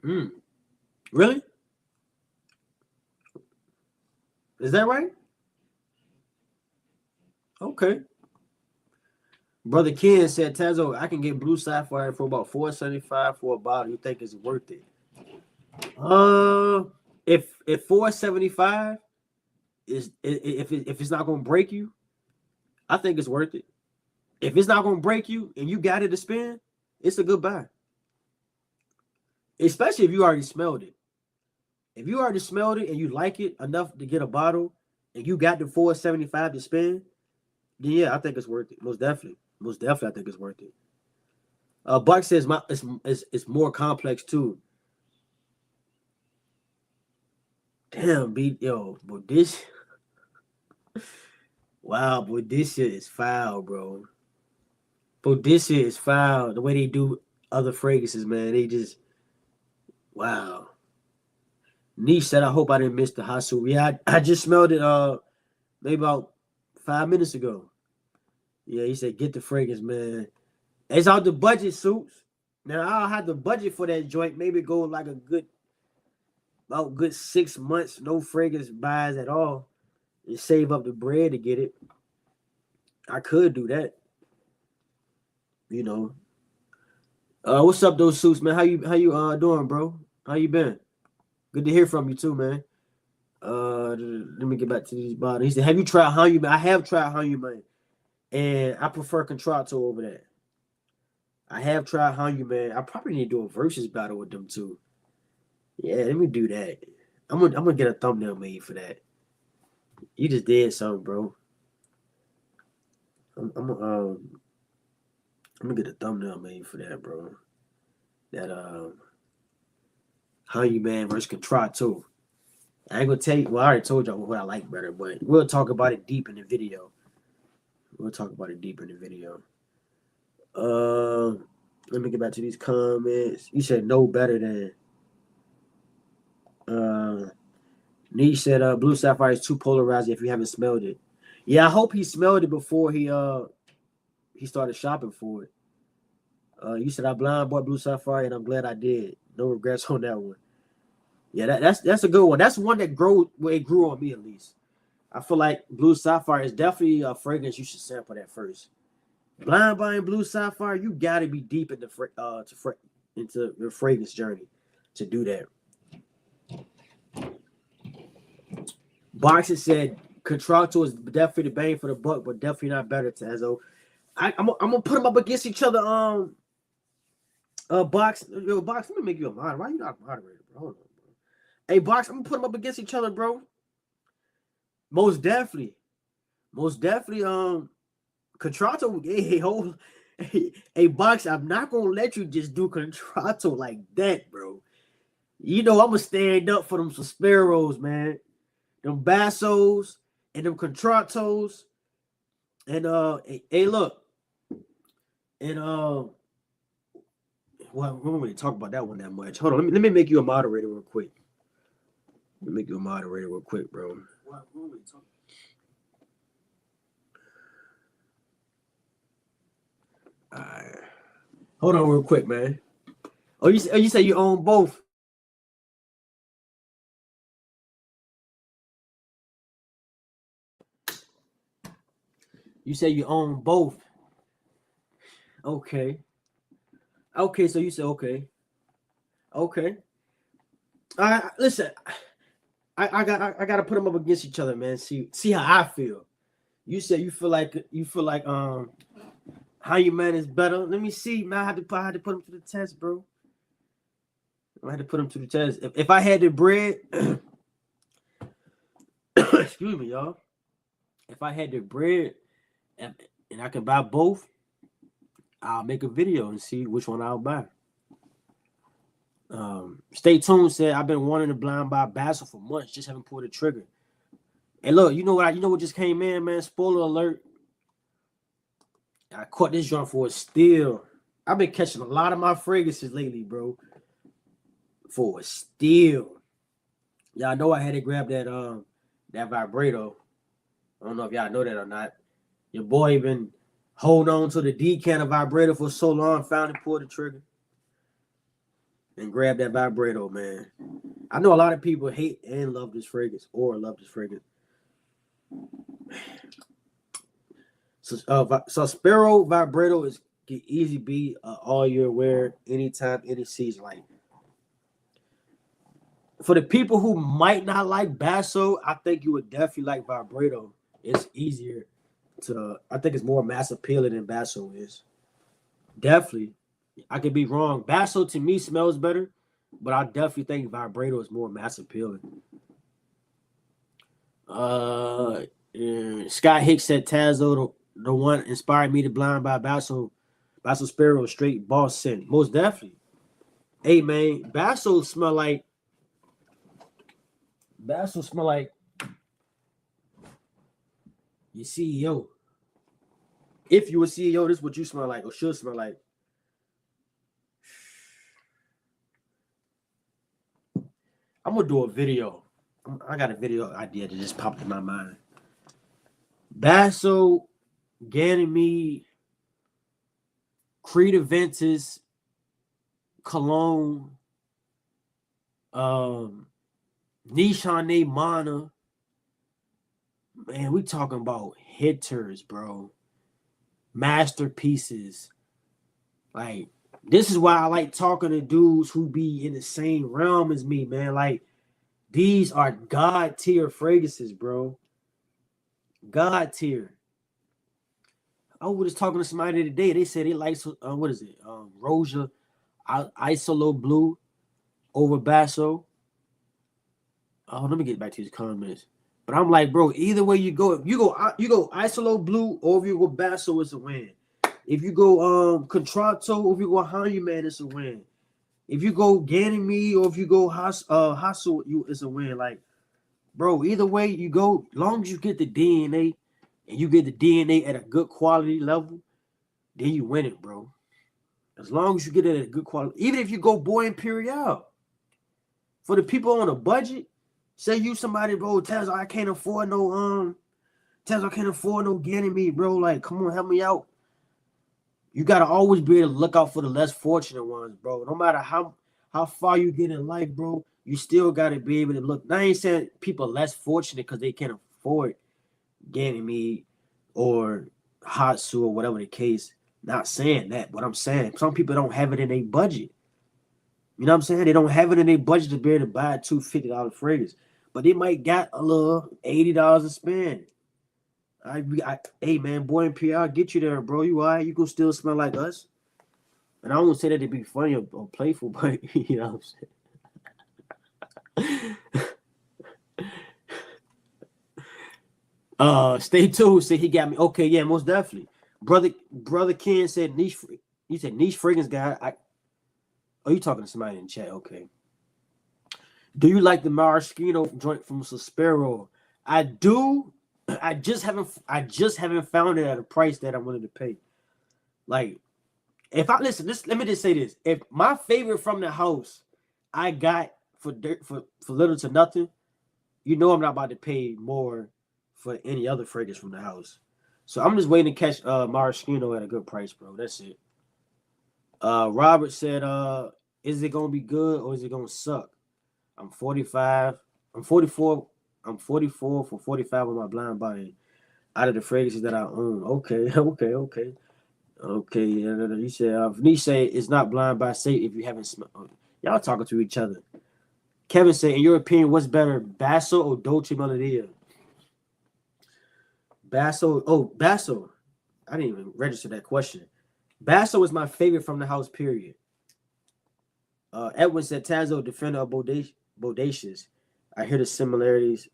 Really? Is that right? Okay. Brother Ken said, Tazo, I can get blue sapphire for about $4.75 for a bottle. You think it's worth it? If $4.75 is if it's not gonna break you, I think it's worth it. If it's not gonna break you and you got it to spend, it's a good buy. Especially if you already smelled it. If you already smelled it and you like it enough to get a bottle and you got the $4.75 to spend, then yeah, I think it's worth it. Most definitely. I think it's worth it. Buck says it's more complex too. Damn, but this wow, boy, this shit is foul, bro. But this shit is foul. The way they do other fragrances, man, they just wow. Niche said, I hope I didn't miss the Hasu. Yeah, I just smelled it maybe about 5 minutes ago. Yeah, he said, get the fragrance, man. It's out the budget, Suits. Now I'll have the budget for that joint. Maybe go like about good 6 months, no fragrance buys at all, and save up the bread to get it. I could do that. You know. What's up, those Suits, man? How you doing, bro? How you been? Good to hear from you too, man. Let me get back to these bottles. He said, have you tried Hanyu, man? I have tried Hanyu, man. And I prefer Contratto over that. I have tried Hanyu, man. I probably need to do a versus battle with them too. Yeah, let me do that. I'm gonna get a thumbnail made for that. You just did something, bro. I'm gonna get a thumbnail made for that, bro. That Hanyu, man, versus Contratto. I ain't gonna tell you. Well, I already told y'all what I like better, but we'll talk about it deep in the video. Let me get back to these comments. You said no better than Niche said blue sapphire is too polarizing if you haven't smelled it. Yeah, I hope he smelled it before he started shopping for it. You said I blind bought blue sapphire and I'm glad I did. No regrets on that one. Yeah, that's a good one. That's one that grew on me at least. I feel like blue sapphire is definitely a fragrance you should sample that first. Blind buying blue sapphire, you gotta be deep into your fragrance journey to do that. Boxer said Contratto is definitely the bang for the buck, but definitely not better, Tazo. I'm gonna put them up against each other. Box, Box, let me make you a moderator. Why you not a moderator, bro? Hold on, bro. Hey, Box, I'm gonna put them up against each other, bro. Most definitely. Contratto, hey, Box, I'm not gonna let you just do Contratto like that, bro. You know I'm gonna stand up for them Sosperos, man. Them Bassos and them Contrattos. And hey, look. And well, we don't really talk about that one that much. Hold on, let me make you a moderator real quick. Bro. What are we talking? All right. Hold on real quick, man. Oh, you say you own both? You say you own both. Okay. Okay, so you say okay. Okay. Listen, I gotta put them up against each other, man. See how I feel. You say you feel like How you man is better? Let me see, man. I had to put him to the test, bro. I had to put him to the test. If I had the bread, excuse me, y'all. If I had the bread and I could buy both, I'll make a video and see which one I'll buy. Stay tuned. Said I've been wanting to blind buy Basil for months, just haven't pulled the trigger. And look, you know what just came in, man. Spoiler alert. I caught this joint for a steal. I've been catching a lot of my fragrances lately, bro. For a steal. Y'all know I had to grab that vibrato. I don't know if y'all know that or not. Your boy been holding on to the decanter vibrator for so long, finally pulled the trigger. And grab that vibrato, man. I know a lot of people hate and love this fragrance or love this fragrance. So Sparrow vibrato is can easy be all year wear, anytime, any season. Like for the people who might not like Basso, I think you would definitely like vibrato. It's easier to. I think it's more mass appealing than Basso is. Definitely, I could be wrong. Basso to me smells better, but I definitely think vibrato is more mass appealing. Scott Hicks said Tazo, the one inspired me to blind by Basso Sparrow, straight boss scent. Most definitely. Hey man, Basso smell like your CEO. If you were CEO, this is what you smell like or should smell like. I'm gonna do a video. I got a video idea that just popped in my mind. Basso, Ganymede, Creed Aventus, Cologne, Nishane Mana. Man, we talking about hitters, bro. Masterpieces. Like, this is why I like talking to dudes who be in the same realm as me, man. Like, these are God tier fragrances, bro. God tier. I was just talking to somebody today. They said they like what is it? Roja Isolo Blue over Basso. Oh, let me get back to these comments. But I'm like, bro, either way you go, if you go Isolo Blue or if you go Basso, it's a win. If you go Contralto or if you go Hanuman, it's a win. If you go Ganymede or if you go Hasu, it's a win. Like, bro, either way you go, long as you get the DNA and you get the DNA at a good quality level, then you win it, bro. As long as you get it at a good quality, even if you go Boy Imperial. For the people on a budget, say you somebody, bro, Taz, I can't afford no Ganymede, bro. Like, come on, help me out. You gotta always be able to look out for the less fortunate ones, bro. No matter how far you get in life, bro, you still gotta be able to look. I ain't saying people are less fortunate because they can't afford Ganymede or Hatsu or whatever the case. Not saying that, but I'm saying some people don't have it in their budget. You know what I'm saying? They don't have it in their budget to be able to buy a $250 fragrance, but they might got a little $80 to spend. Hey man, Boy and PR, get you there, bro. You all right? You can still smell like us. And I don't say that to be funny or playful, but you know what I'm saying. Stay tuned. Said he got me. Okay, yeah, most definitely. Brother Ken said niche. He said niche fragrance guy. You talking to somebody in chat? Okay. Do you like the maraschino joint from Suspiro? I do. I just haven't found it at a price that I wanted to pay. Like, if I listen, let me just say this: if my favorite from the house I got for little to nothing, you know I'm not about to pay more for any other fragrance from the house. So I'm just waiting to catch maraschino at a good price, bro. That's it. Robert said, is it gonna be good or is it gonna suck? I'm 45. I'm 44. I'm 44 for 45 on my blind buying out of the fragrances that I own. Okay. You said Niche say it's not blind buy safe if you haven't smelled. Y'all talking to each other. Kevin said, in your opinion, what's better, Basso or Dolce Melodia? Basso. Oh, Basso. I didn't even register that question. Basso is my favorite from the house, period. Edwin said Tazo, defender of Bodacious. I hear the similarities.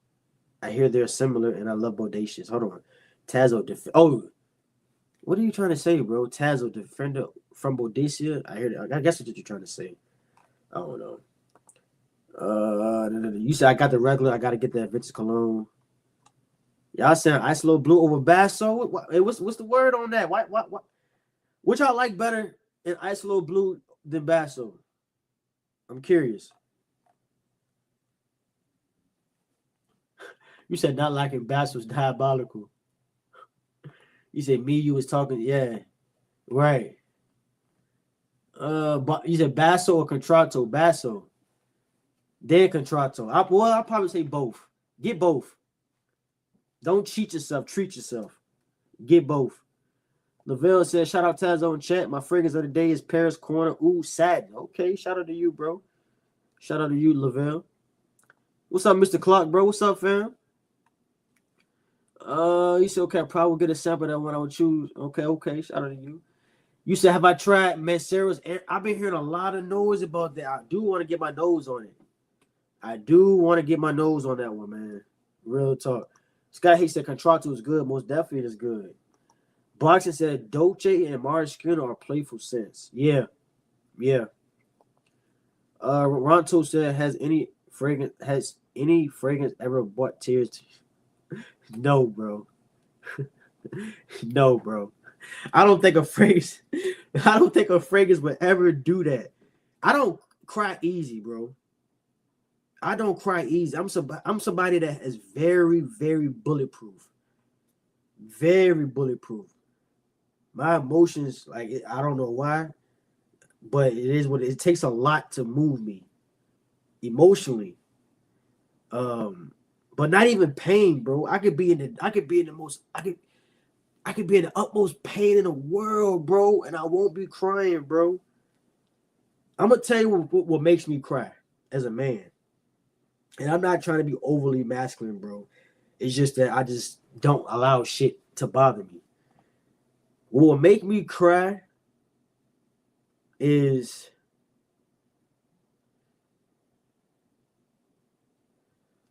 I hear they're similar, and I love Bodacious. Hold on. Tazo, oh, what are you trying to say, bro? Tazo, defender from Boadicea. I hear that. I guess that's what you're trying to say. I don't know. You said I got the regular. I got to get that vintage cologne. Y'all saying Ice Low Blue over Basso? What's the word on that? What? Which y'all like better in Ice Low Blue than Basso? I'm curious. You said not liking Basso's diabolical. You said me, you was talking, yeah, right. But you said Basso or Contratto? Basso. Then Contratto. I'll probably say both. Get both. Don't cheat yourself. Treat yourself. Get both. Lavelle says, shout out Tazo in chat. My fragrance of the day is Paris Corner. Ooh, sad. Okay, shout out to you, bro. Shout out to you, Lavelle. What's up, Mr. Clark, bro? What's up, fam? You said, okay, I probably will get a sample of that one I would choose. Okay. Shout out to you. You said, have I tried Mancero's? I've been hearing a lot of noise about that. I do want to get my nose on it. I do want to get my nose on that one, man. Real talk. Scott Hayes said Contratto is good. Most definitely it is good. Boxing said Dolce and Maraschino are playful scents. Yeah. Ronto said, has any fragrance ever brought tears to you? No, bro. No, bro. I don't think a fragrance would ever do that. I don't cry easy, bro. I don't cry easy. I'm somebody that is very, very bulletproof. Very bulletproof. My emotions, like, I don't know why, but it takes a lot to move me emotionally. But not even pain, bro. I could be in the utmost pain in the world, bro, and I won't be crying, bro. I'm gonna tell you what makes me cry as a man. And I'm not trying to be overly masculine, bro. It's just that I just don't allow shit to bother me. What will make me cry is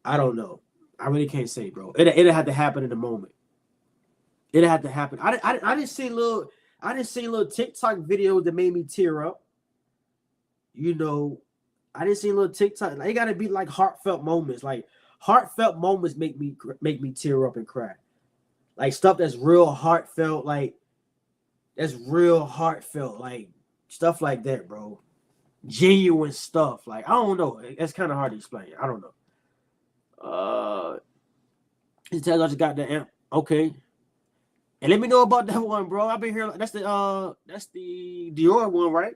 I don't know. I really can't say, bro. It'll have to happen in the moment. It'll have to happen. I didn't see little TikTok videos that made me tear up. You know, I didn't see little TikTok. Like, it gotta be like heartfelt moments. Like heartfelt moments make me tear up and cry. Like stuff that's real heartfelt. Like stuff like that, bro. Genuine stuff. Like I don't know. It's kind of hard to explain. I don't know. He tells I just got the amp. Okay. And let me know about that one, bro. I've been here. That's the Dior one, right?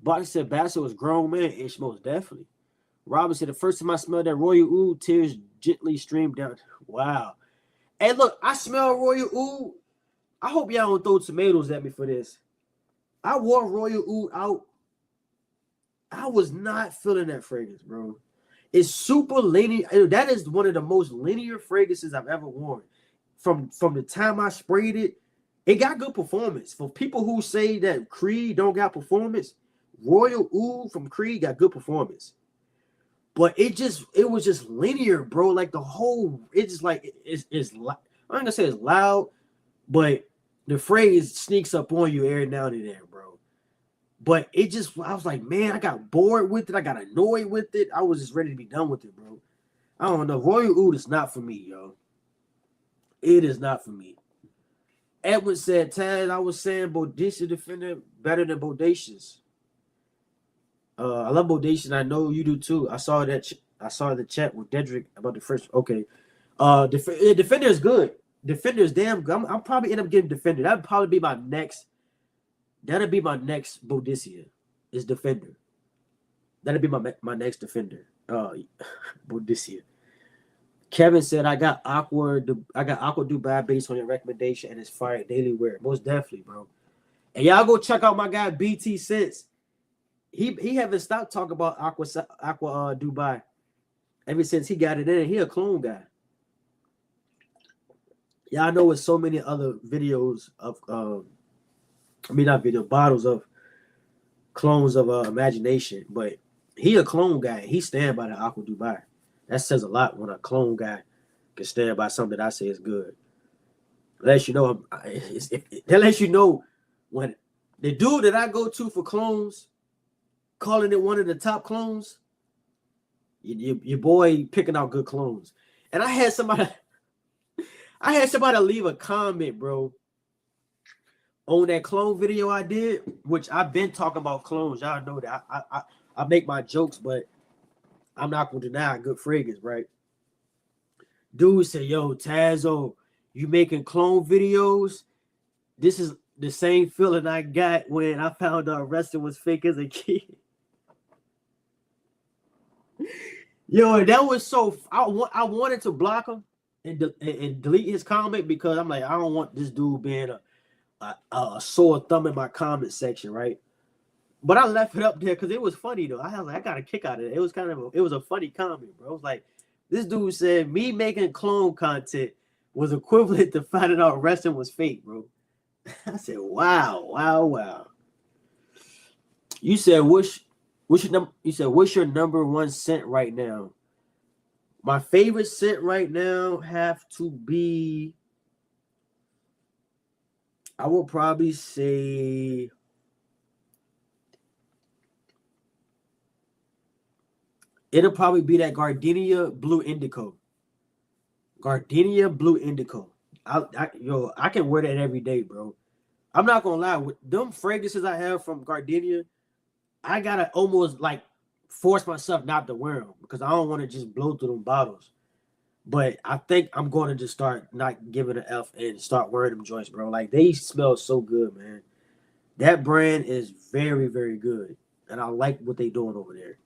Body said Basso was grown man. Ish, most definitely. Robin said the first time I smelled that Royal Oud, tears gently streamed down. Wow. Hey, look, I smell Royal Oud. I hope y'all don't throw tomatoes at me for this. I wore Royal Oud out. I was not feeling that fragrance, bro. It's super linear. That is one of the most linear fragrances I've ever worn. From the time I sprayed it, it got good performance. For people who say that Creed don't got performance, Royal Oud from Creed got good performance. But it was just linear, bro. Like the whole, it's just like it's I'm not gonna say it's loud, but the phrase sneaks up on you every now and then, bro. But I was like, man, I got bored with it. I got annoyed with it. I was just ready to be done with it, bro. I don't know. Royal Oud is not for me, yo. It is not for me. Edwin said, Taz, I was saying Boadicea defender better than Bodacious. I love Bodacious, and I know you do too. I saw the chat with Dedrick about the first. Okay. Defender is good. Defender is damn good. I'll probably end up getting Defender. That'd probably be my next. That'll be my next Boadicea. Is Defender. That'll be my next Defender. Boadicea. Kevin said I got Aqua Dubai based on your recommendation and it's fire daily wear. Most definitely, bro. And y'all go check out my guy BT Sense. He haven't stopped talking about Aqua Dubai ever since he got it in. He a clone guy. Yeah, I know with so many other videos of I mean not video bottles of clones of imagination, but he a clone guy. He stand by the Aqua Dubai. That says a lot when a clone guy can stand by something that I say is good. It lets you know that lets you know when the dude that I go to for clones, calling it one of the top clones, your boy picking out good clones. And I had somebody leave a comment, bro, on that clone video I did, which I've been talking about clones. Y'all know that I make my jokes, but I'm not gonna deny good fragrance, right? Dude said, "Yo, Tazo, you making clone videos? This is the same feeling I got when I found out wrestling was fake as a kid." Yo, that was so. I wanted to block him and delete his comment because I'm like, I don't want this dude being a sore thumb in my comment section, right? But I left it up there because it was funny though. I was like, I got a kick out of it. It was it was a funny comment, bro. It was like, this dude said me making clone content was equivalent to finding out wrestling was fake, bro. I said, wow, wow, wow. You said what's your number one scent right now? My favorite scent right now have to be, I will probably say it'll probably be that Gardenia Blue Indigo. Gardenia Blue Indigo. I can wear that every day, bro. I'm not gonna lie. With them fragrances I have from Gardenia, I gotta almost like force myself not to wear them because I don't want to just blow through them bottles. But I think I'm going to just start not giving an F and start wearing them joints, bro. Like they smell so good, man. That brand is very, very good, and I like what they doing over there.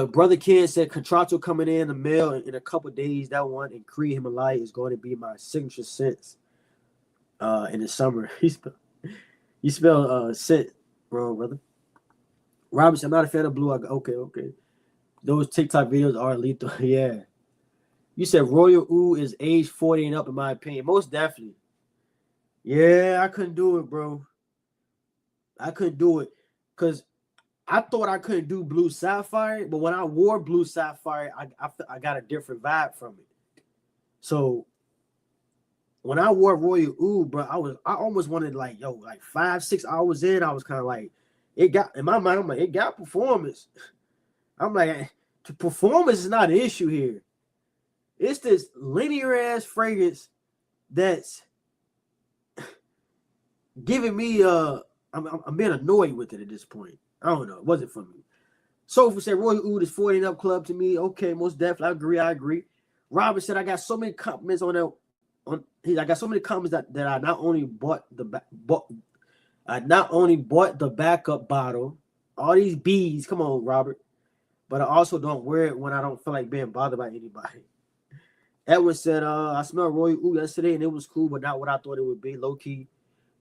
Brother Ken said Contrato coming in the mail in a couple days. That one and Creed Himalaya is going to be my signature scents in the summer. You spell scent wrong, brother. Robinson, I'm not a fan of blue. Okay. Those TikTok videos are lethal. Yeah. You said Royal Ooh is age 40 and up, in my opinion. Most definitely. Yeah, I couldn't do it, bro. I couldn't do it because I thought I couldn't do blue sapphire, but when I wore blue sapphire, I got a different vibe from it. So when I wore Royal Ooh, bro, I almost wanted like 5-6 hours in, I was kind of like, it got in my mind. I'm like, it got performance. I'm like, performance is not an issue here. It's this linear ass fragrance that's giving me I'm being annoyed with it at this point. I don't know. It wasn't for me. Sofa said Royal Oud is 40 and up club to me. Okay, most definitely. I agree. Robert said I got so many compliments on that. I got so many comments that I not only bought the backup bottle. All these bees, come on, Robert. But I also don't wear it when I don't feel like being bothered by anybody. Edwin said, I smelled Royal Oud yesterday and it was cool, but not what I thought it would be. Low key,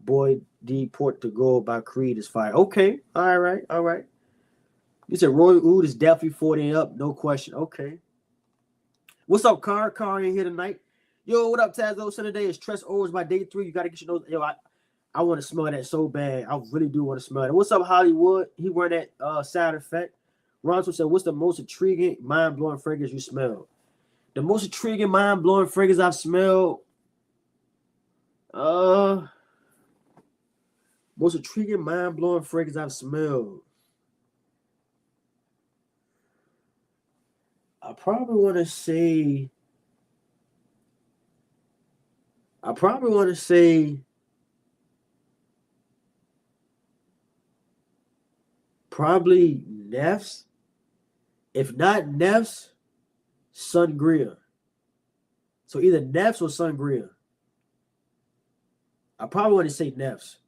boy, D Port to Go by Creed is fire. Okay, all right. You said Royal Oud is definitely 40 and up, no question. Okay. What's up, Car? Car in here tonight. Yo, what up, Tazo? Sunday is Tress O's by day 3. You got to get your nose. Yo, I want to smell that so bad. I really do want to smell it. What's up, Hollywood? He wearing that side effect. Ronzo said, what's the most intriguing, mind-blowing fragrance you smell? The most intriguing, mind-blowing fragrance I've smelled. Most intriguing, mind-blowing fragrance I've smelled. I probably want to say probably Neff's. If not Neff's, Sangria. So either Neff's or Sangria. I probably want to say Neff's.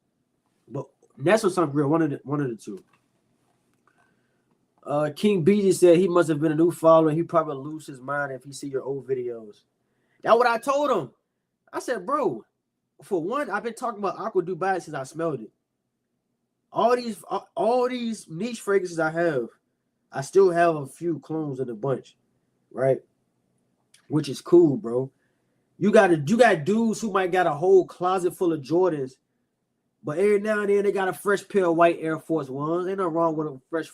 But Neff's or Sangria, one of the two. King BG said he must have been a new follower. He probably lose his mind if he see your old videos. That's what I told him. I said, bro, for one, I've been talking about Aqua Dubai since I smelled it. All these niche fragrances I still have a few clones in the bunch, right? Which is cool, bro. You got dudes who might got a whole closet full of Jordans, but every now and then they got a fresh pair of white Air Force Ones. Ain't nothing wrong with a fresh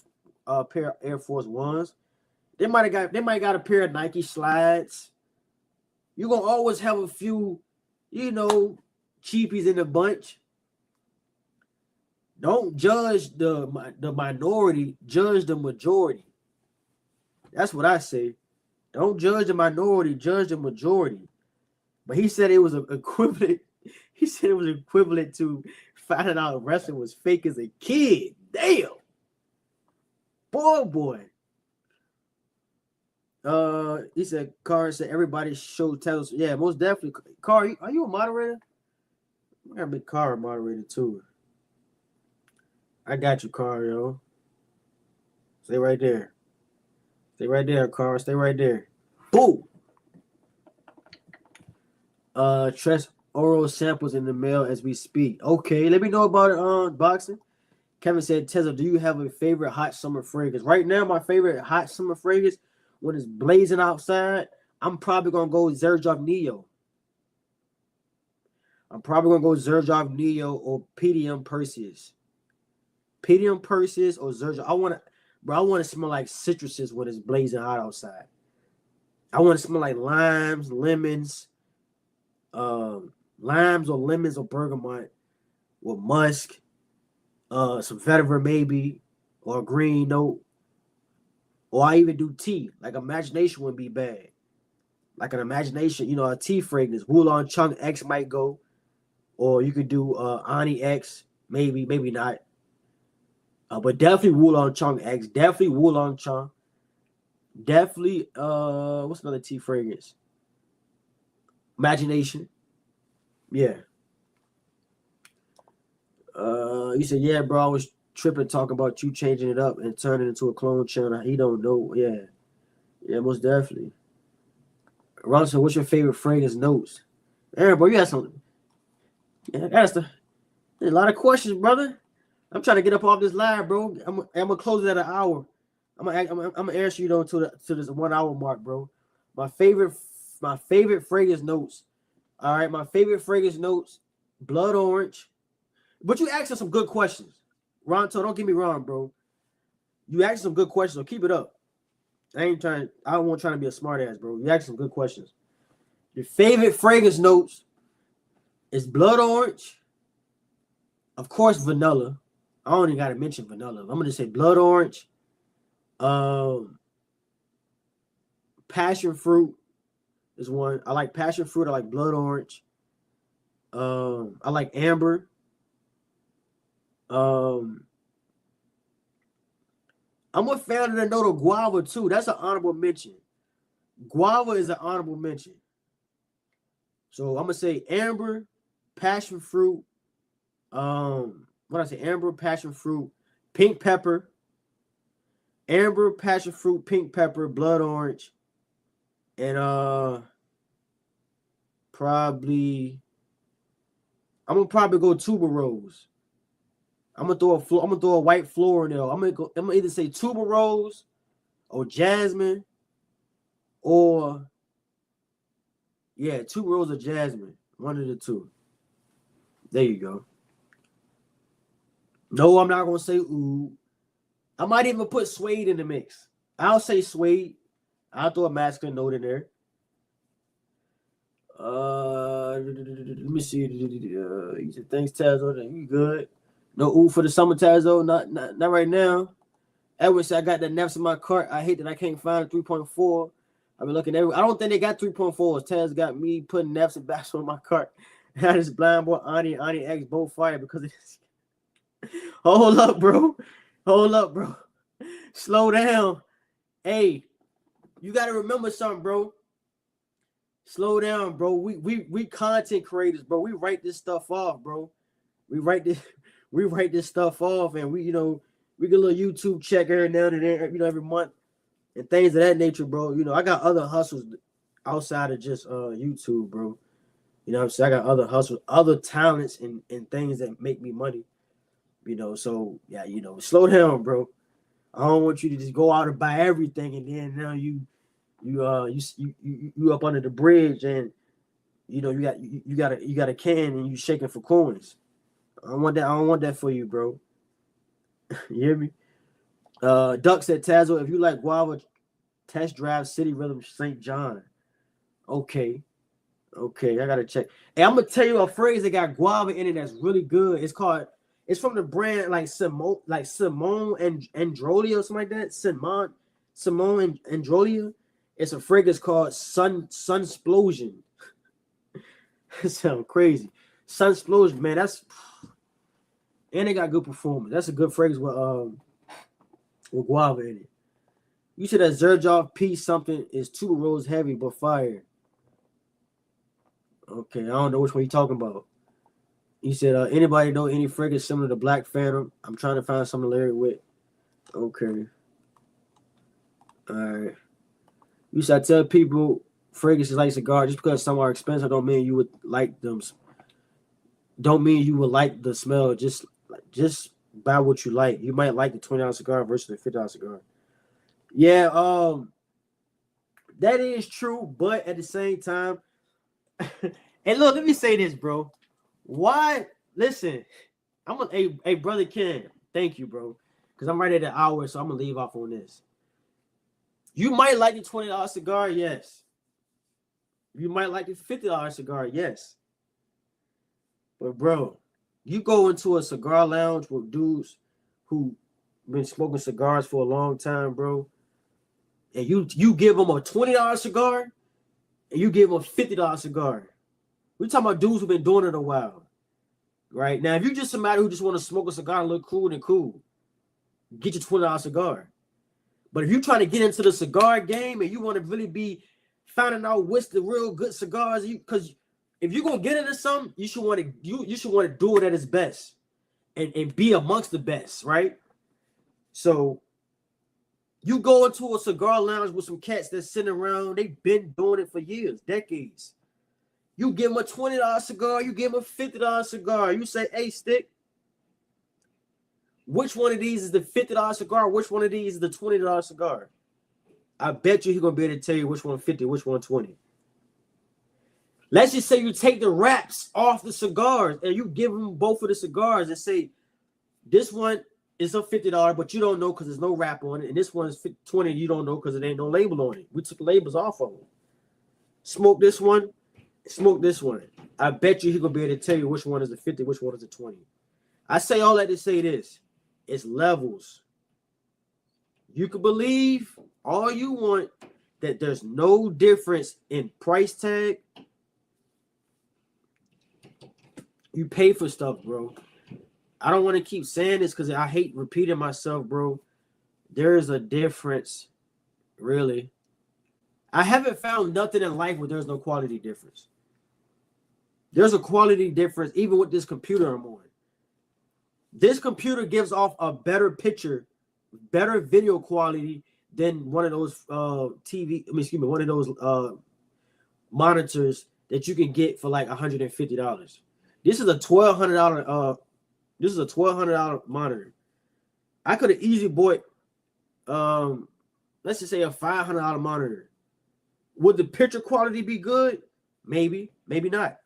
pair of Air Force Ones. They might got a pair of Nike slides. You're gonna always have a few, cheapies in the bunch. Don't judge the minority, judge the majority. That's what I say. Don't judge the minority, judge the majority. But he said it was equivalent. He said it was equivalent to finding out wrestling was fake as a kid. Damn. Boy. He said, Carr said everybody show tells. Yeah, most definitely. Carr, are you a moderator? I gotta make Carr a moderator too. I got you, Carr, yo. Stay right there. Stay right there, Carr. Stay right there. Boom. Tress oral samples in the mail as we speak. Okay, let me know about it. Boxing. Kevin said, Tezza, do you have a favorite hot summer fragrance? Right now, my favorite hot summer fragrance, when it's blazing outside, I'm probably gonna go Zerjov Neo. I'm probably gonna go Zerjov Neo or PDM Perseus. PDM Perseus or Zerjov. I want to smell like citruses when it's blazing hot outside. I want to smell like limes, lemons, limes or lemons or bergamot with musk, some vetiver maybe, or a green note. Or I even do tea. Like imagination wouldn't be bad. Like an imagination, a tea fragrance. Wulong Chung X might go. Or you could do Ani X, maybe not. But definitely Wulong Chung X. Definitely Wulong Chung. Definitely, what's another tea fragrance? Imagination. Yeah. You said, yeah, bro, I was tripping talking about you changing it up and turning it into a clone channel. He don't know. Yeah. Yeah, most definitely. Ronson, what's your favorite fragrance notes? Aaron, bro, you got something. Yeah, there's a lot of questions, brother. I'm trying to get up off this live, bro. I'm gonna close it at an hour. I'm gonna answer you though to this 1 hour mark, bro. My favorite fragrance notes. All right, my favorite fragrance notes, blood orange. But you asked us some good questions. Ronto, don't get me wrong, bro. You asked some good questions, so keep it up. I don't want trying to be a smart ass, bro. You asked some good questions. Your favorite fragrance notes is blood orange. Of course, vanilla. I don't even gotta mention vanilla. I'm gonna say blood orange. Passion fruit is one. I like passion fruit. I like blood orange. I like amber. I'm a fan of the note of guava too. That's an honorable mention. Guava is an honorable mention. So I'm gonna say amber, passion fruit. What I say? Amber, passion fruit, pink pepper. Amber, passion fruit, pink pepper, blood orange, and I'm gonna probably go tuberose. I'm gonna throw a white floral in there. I'm gonna either say tuberose or jasmine, or tuberose or jasmine. One of the two. There you go. No, I'm not gonna say oud. I might even put suede in the mix. I'll say suede. I'll throw a masculine note in there. Let me see. You said thanks, Tazo. You good? No oud for the summer, Tazo. Not right now. Edwin said I got the Neffs in my cart. I hate that I can't find a 3.4. I've been looking everywhere. I don't think they got 3.4s. Taz got me putting Neffs and backs on my cart. I just blind boy Ani X both fire because of this. Hold up, bro. Slow down. Hey, you gotta remember something, bro. Slow down, bro. We content creators, bro. We write this stuff off, bro. We write this stuff off, and we get a little YouTube check every now and then, every month, and things of that nature, bro. I got other hustles outside of just YouTube, bro. You know what I'm saying? I got other hustles, other talents and things that make me money. So yeah, slow down, bro. I don't want you to just go out and buy everything, and then now you up under the bridge, and You know, you got a can and you shaking for coins. I don't want that. I don't want that for you, bro. You hear me? Duck said, Tazo, if you like guava, test drive City Rhythm St. John. Okay. I gotta check. Hey, I'm gonna tell you a phrase that got guava in it that's really good. It's from the brand like Simone and Androlia or something like that. Simone and Androlia. It's a fragrance called Sunsplosion. That sounds crazy. Sunsplosion, man. And they got good performance. That's a good fragrance with guava in it. You said that Zerjov P something is too rose heavy but fire. Okay, I don't know which one you're talking about. You said anybody know any fragrance similar to Black Phantom? I'm trying to find similarity with. Okay. All right. You said I tell people fragrances like cigar just because some are expensive don't mean you would like them. Don't mean you would like the smell. Just buy what you like. You might like the $20 cigar versus the $50 cigar. Yeah, that is true, but at the same time, and look, let me say this, bro. Why? Listen, hey brother Ken, thank you, bro, because I'm right at the hour, so I'm gonna leave off on this. You might like the $20 cigar, yes. You might like the $50 cigar, yes. But bro, you go into a cigar lounge with dudes who been smoking cigars for a long time, bro, and you give them a $20 cigar, and you give them a $50 cigar. We're talking about dudes who've been doing it a while, right? Now, if you're just somebody who just want to smoke a cigar and look cool, then cool. Get your $20 cigar. But if you're trying to get into the cigar game and you want to really be finding out what's the real good cigars, because if you're gonna get into something, you should want to do it at its best and be amongst the best, right? So you go into a cigar lounge with some cats that's sitting around, they've been doing it for years, decades. You give them a $20 cigar, you give them a $50 cigar. You say, hey, Stick, which one of these is the $50 cigar? Which one of these is the $20 cigar? I bet you he's going to be able to tell you which one 50, which one 20. Let's just say you take the wraps off the cigars and you give them both of the cigars and say, this one is a $50, but you don't know because there's no wrap on it. And this one is 20, you don't know because it ain't no label on it. We took labels off of them. Smoke this one. Smoke this one. I bet you he's going to be able to tell you which one is the 50, which one is the 20. I say all that to say this. It's levels. You can believe all you want that there's no difference in price tag. You pay for stuff, bro. I don't want to keep saying this because I hate repeating myself, bro. There is a difference, really. I haven't found nothing in life where there's no quality difference. There's a quality difference even with this computer I'm on. This computer gives off a better picture, better video quality than one of those one of those monitors that you can get for like $150. This is a $1,200 monitor. I could have easily bought let's just say a $500 monitor. Would the picture quality be good? Maybe, maybe not.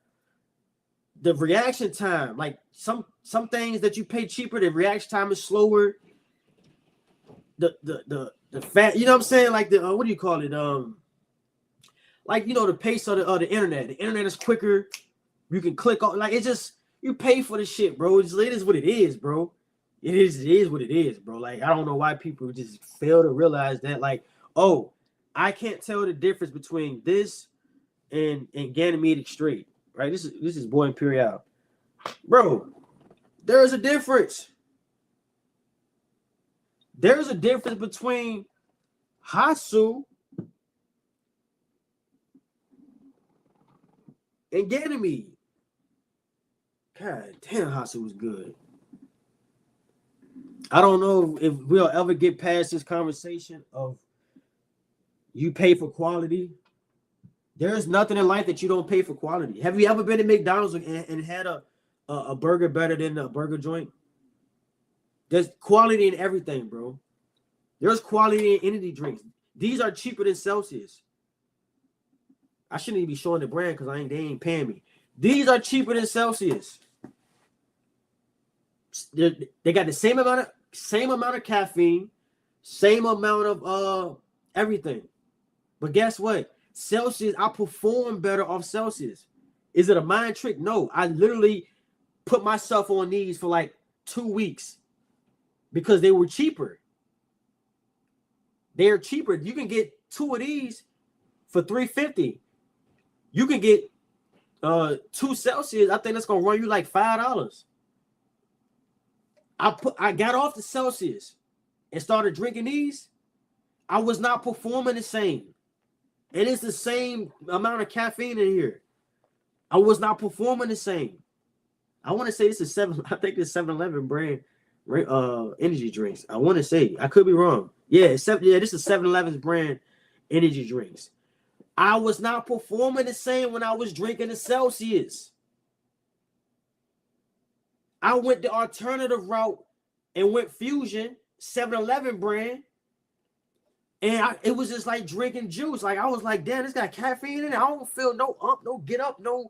The reaction time, like some things that you pay cheaper, the reaction time is slower. The fat, you know what I'm saying? Like the what do you call it? Like the pace of the internet. The internet is quicker. You can click on, like, it's just, you pay for the shit, bro. It is what it is, bro. It is what it is, bro. Like, I don't know why people just fail to realize that, like, oh, I can't tell the difference between this and Ganymede straight, right? This is Boy Imperial. Bro, there's a difference. There's a difference between Hasu and Ganymede. God damn, Hasu was good. I don't know if we'll ever get past this conversation of you pay for quality. There's nothing in life that you don't pay for quality. Have you ever been to McDonald's and had a burger better than a burger joint? There's quality in everything, bro. There's quality in energy drinks. These are cheaper than Celsius. I shouldn't even be showing the brand because they ain't paying me. These are cheaper than Celsius. They got the same amount of caffeine, same amount of everything. But guess what? Celsius, I perform better off Celsius. Is it a mind trick? No. I literally put myself on these for like 2 weeks because they were cheaper. They're cheaper. You can get 2 of these for $3.50. You can get 2 Celsius. I think that's gonna run you like $5. I got off the Celsius and started drinking these. I was not performing the same. And it's the same amount of caffeine in here. I was not performing the same. I want to say this is I think this 7-Eleven brand energy drinks. I want to say. I could be wrong. Yeah, this is 7-Eleven's brand energy drinks. I was not performing the same when I was drinking the Celsius. I went the alternative route and went Fusion, 7-Eleven brand. And it was just like drinking juice. Like, I was like, damn, this got caffeine in it. I don't feel no up, no get up, no.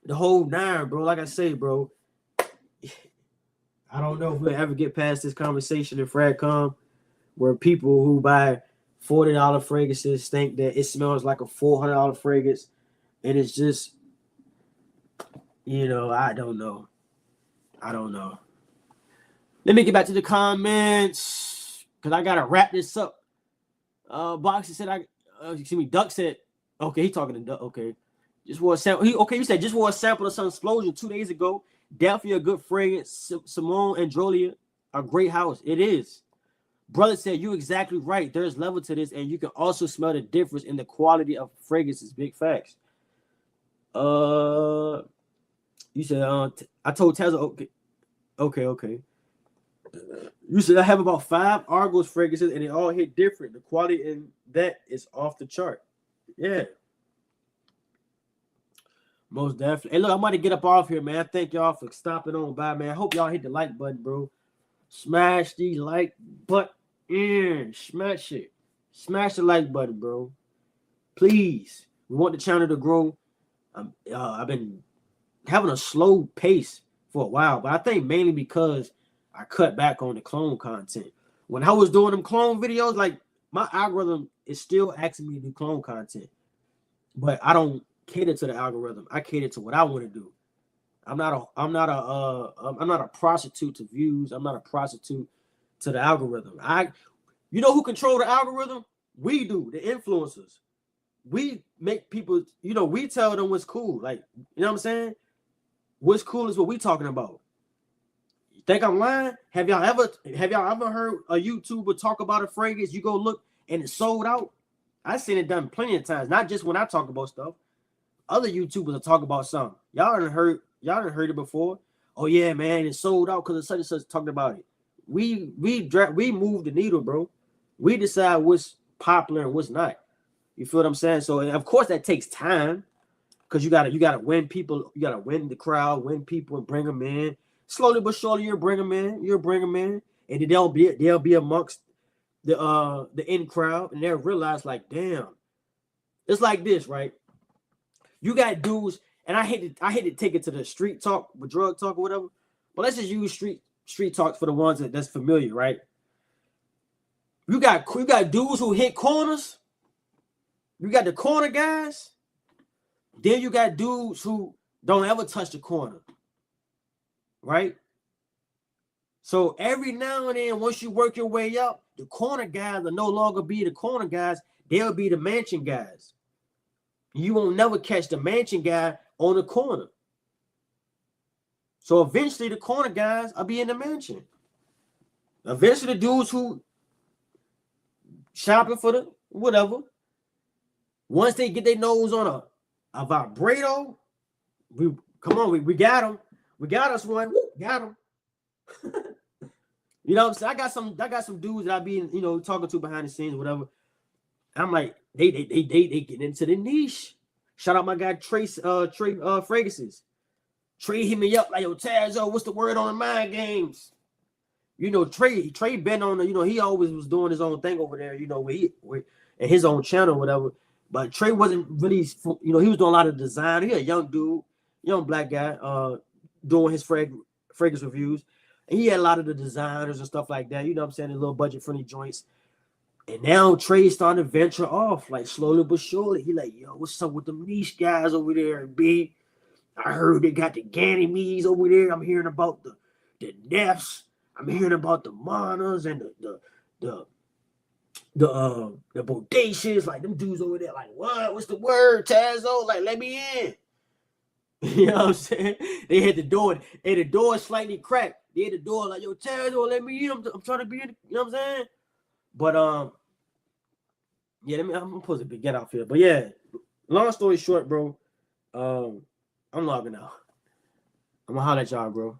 The whole 9, bro. Like I say, bro. I don't know if we'll ever get past this conversation in FradCom where people who buy $40 fragrances think that it smells like a $400 fragrance. And it's just, I don't know. Let me get back to the comments because I got to wrap this up. Boxer said, Duck said, okay, he talking to Duck. Okay. Just wore a sample. You said just wore a sample of some explosion 2 days ago. Definitely a good fragrance. Simone and Drolia, a great house. It is. Brother said, you're exactly right. There's level to this, and you can also smell the difference in the quality of fragrances. Big facts. You said, I told Tazza, okay. You said I have about 5 Argos fragrances, and they all hit different. The quality in that is off the chart. Yeah. Most definitely. Hey, look, I'm about to get up off here, man. Thank y'all for stopping on by, man. I hope y'all hit the like button, bro. Smash the like button. Smash it. Smash the like button, bro. Please. We want the channel to grow. I've been having a slow pace for a while, but I think mainly because I cut back on the clone content. When I was doing them clone videos, like, my algorithm is still asking me to do clone content, but I don't cater to the algorithm. I cater to what I want to do. I'm not a prostitute to views. I'm not a prostitute to the algorithm. You know who control the algorithm? We do, the influencers. We make people, we tell them what's cool. Like, you know what I'm saying? What's cool is what we talking about. You think I'm lying? Have y'all ever heard a YouTuber talk about a fragrance? You go look and it's sold out. I've seen it done plenty of times, not just when I talk about stuff. Other YouTubers will talk about something. Y'all done heard it before. Oh yeah, man, it's sold out because of such and such talking about it. We move the needle, bro. We decide what's popular and what's not. You feel what I'm saying? So, and of course that takes time because you gotta win people, you gotta win the crowd, win people and bring them in. Slowly but surely you'll bring them in, and then they'll be amongst the in crowd, and they'll realize, like, damn, it's like this, right? You got dudes, and I hate to take it to the street talk, with drug talk or whatever, but let's just use street talks for the ones that's familiar, right? You got dudes who hit corners. You got the corner guys. Then you got dudes who don't ever touch the corner, right? So every now and then, once you work your way up, the corner guys will no longer be the corner guys. They'll be the mansion guys. You won't never catch the mansion guy on the corner. So eventually the corner guys will be in the mansion. Eventually the dudes who shopping for the whatever, once they get their nose on a vibrato, we got them. We got us one. Got them. You know what I'm saying? I got some dudes that I be, talking to behind the scenes, whatever. I'm like, they get into the niche. Shout out my guy Trey Fragrances. Trey hit me up like, yo, Tazo, what's the word on the mind games? Trey been on the, he always was doing his own thing over there, with his own channel, whatever. But Trey wasn't really, you know, he was doing a lot of design. He a young dude, young black guy, doing his fragrance reviews. And he had a lot of the designers and stuff like that. You know what I'm saying? The little budget friendly joints. And now Trey's starting to venture off, like slowly but surely. He like, yo, what's up with them niche guys over there, B? I heard they got the Ganymedes over there. I'm hearing about the Nefs. I'm hearing about the Manas and the Bodacias, like them dudes over there. Like, what? What's the word, Tazo? Like, let me in. You know what I'm saying? They had the door, and the door slightly cracked. They had the door like, yo, Tazo, let me in. I'm trying to be in. You know what I'm saying? But yeah, I'm supposed to get out here. But yeah, long story short, bro. I'm logging out. I'm gonna holler at y'all, bro.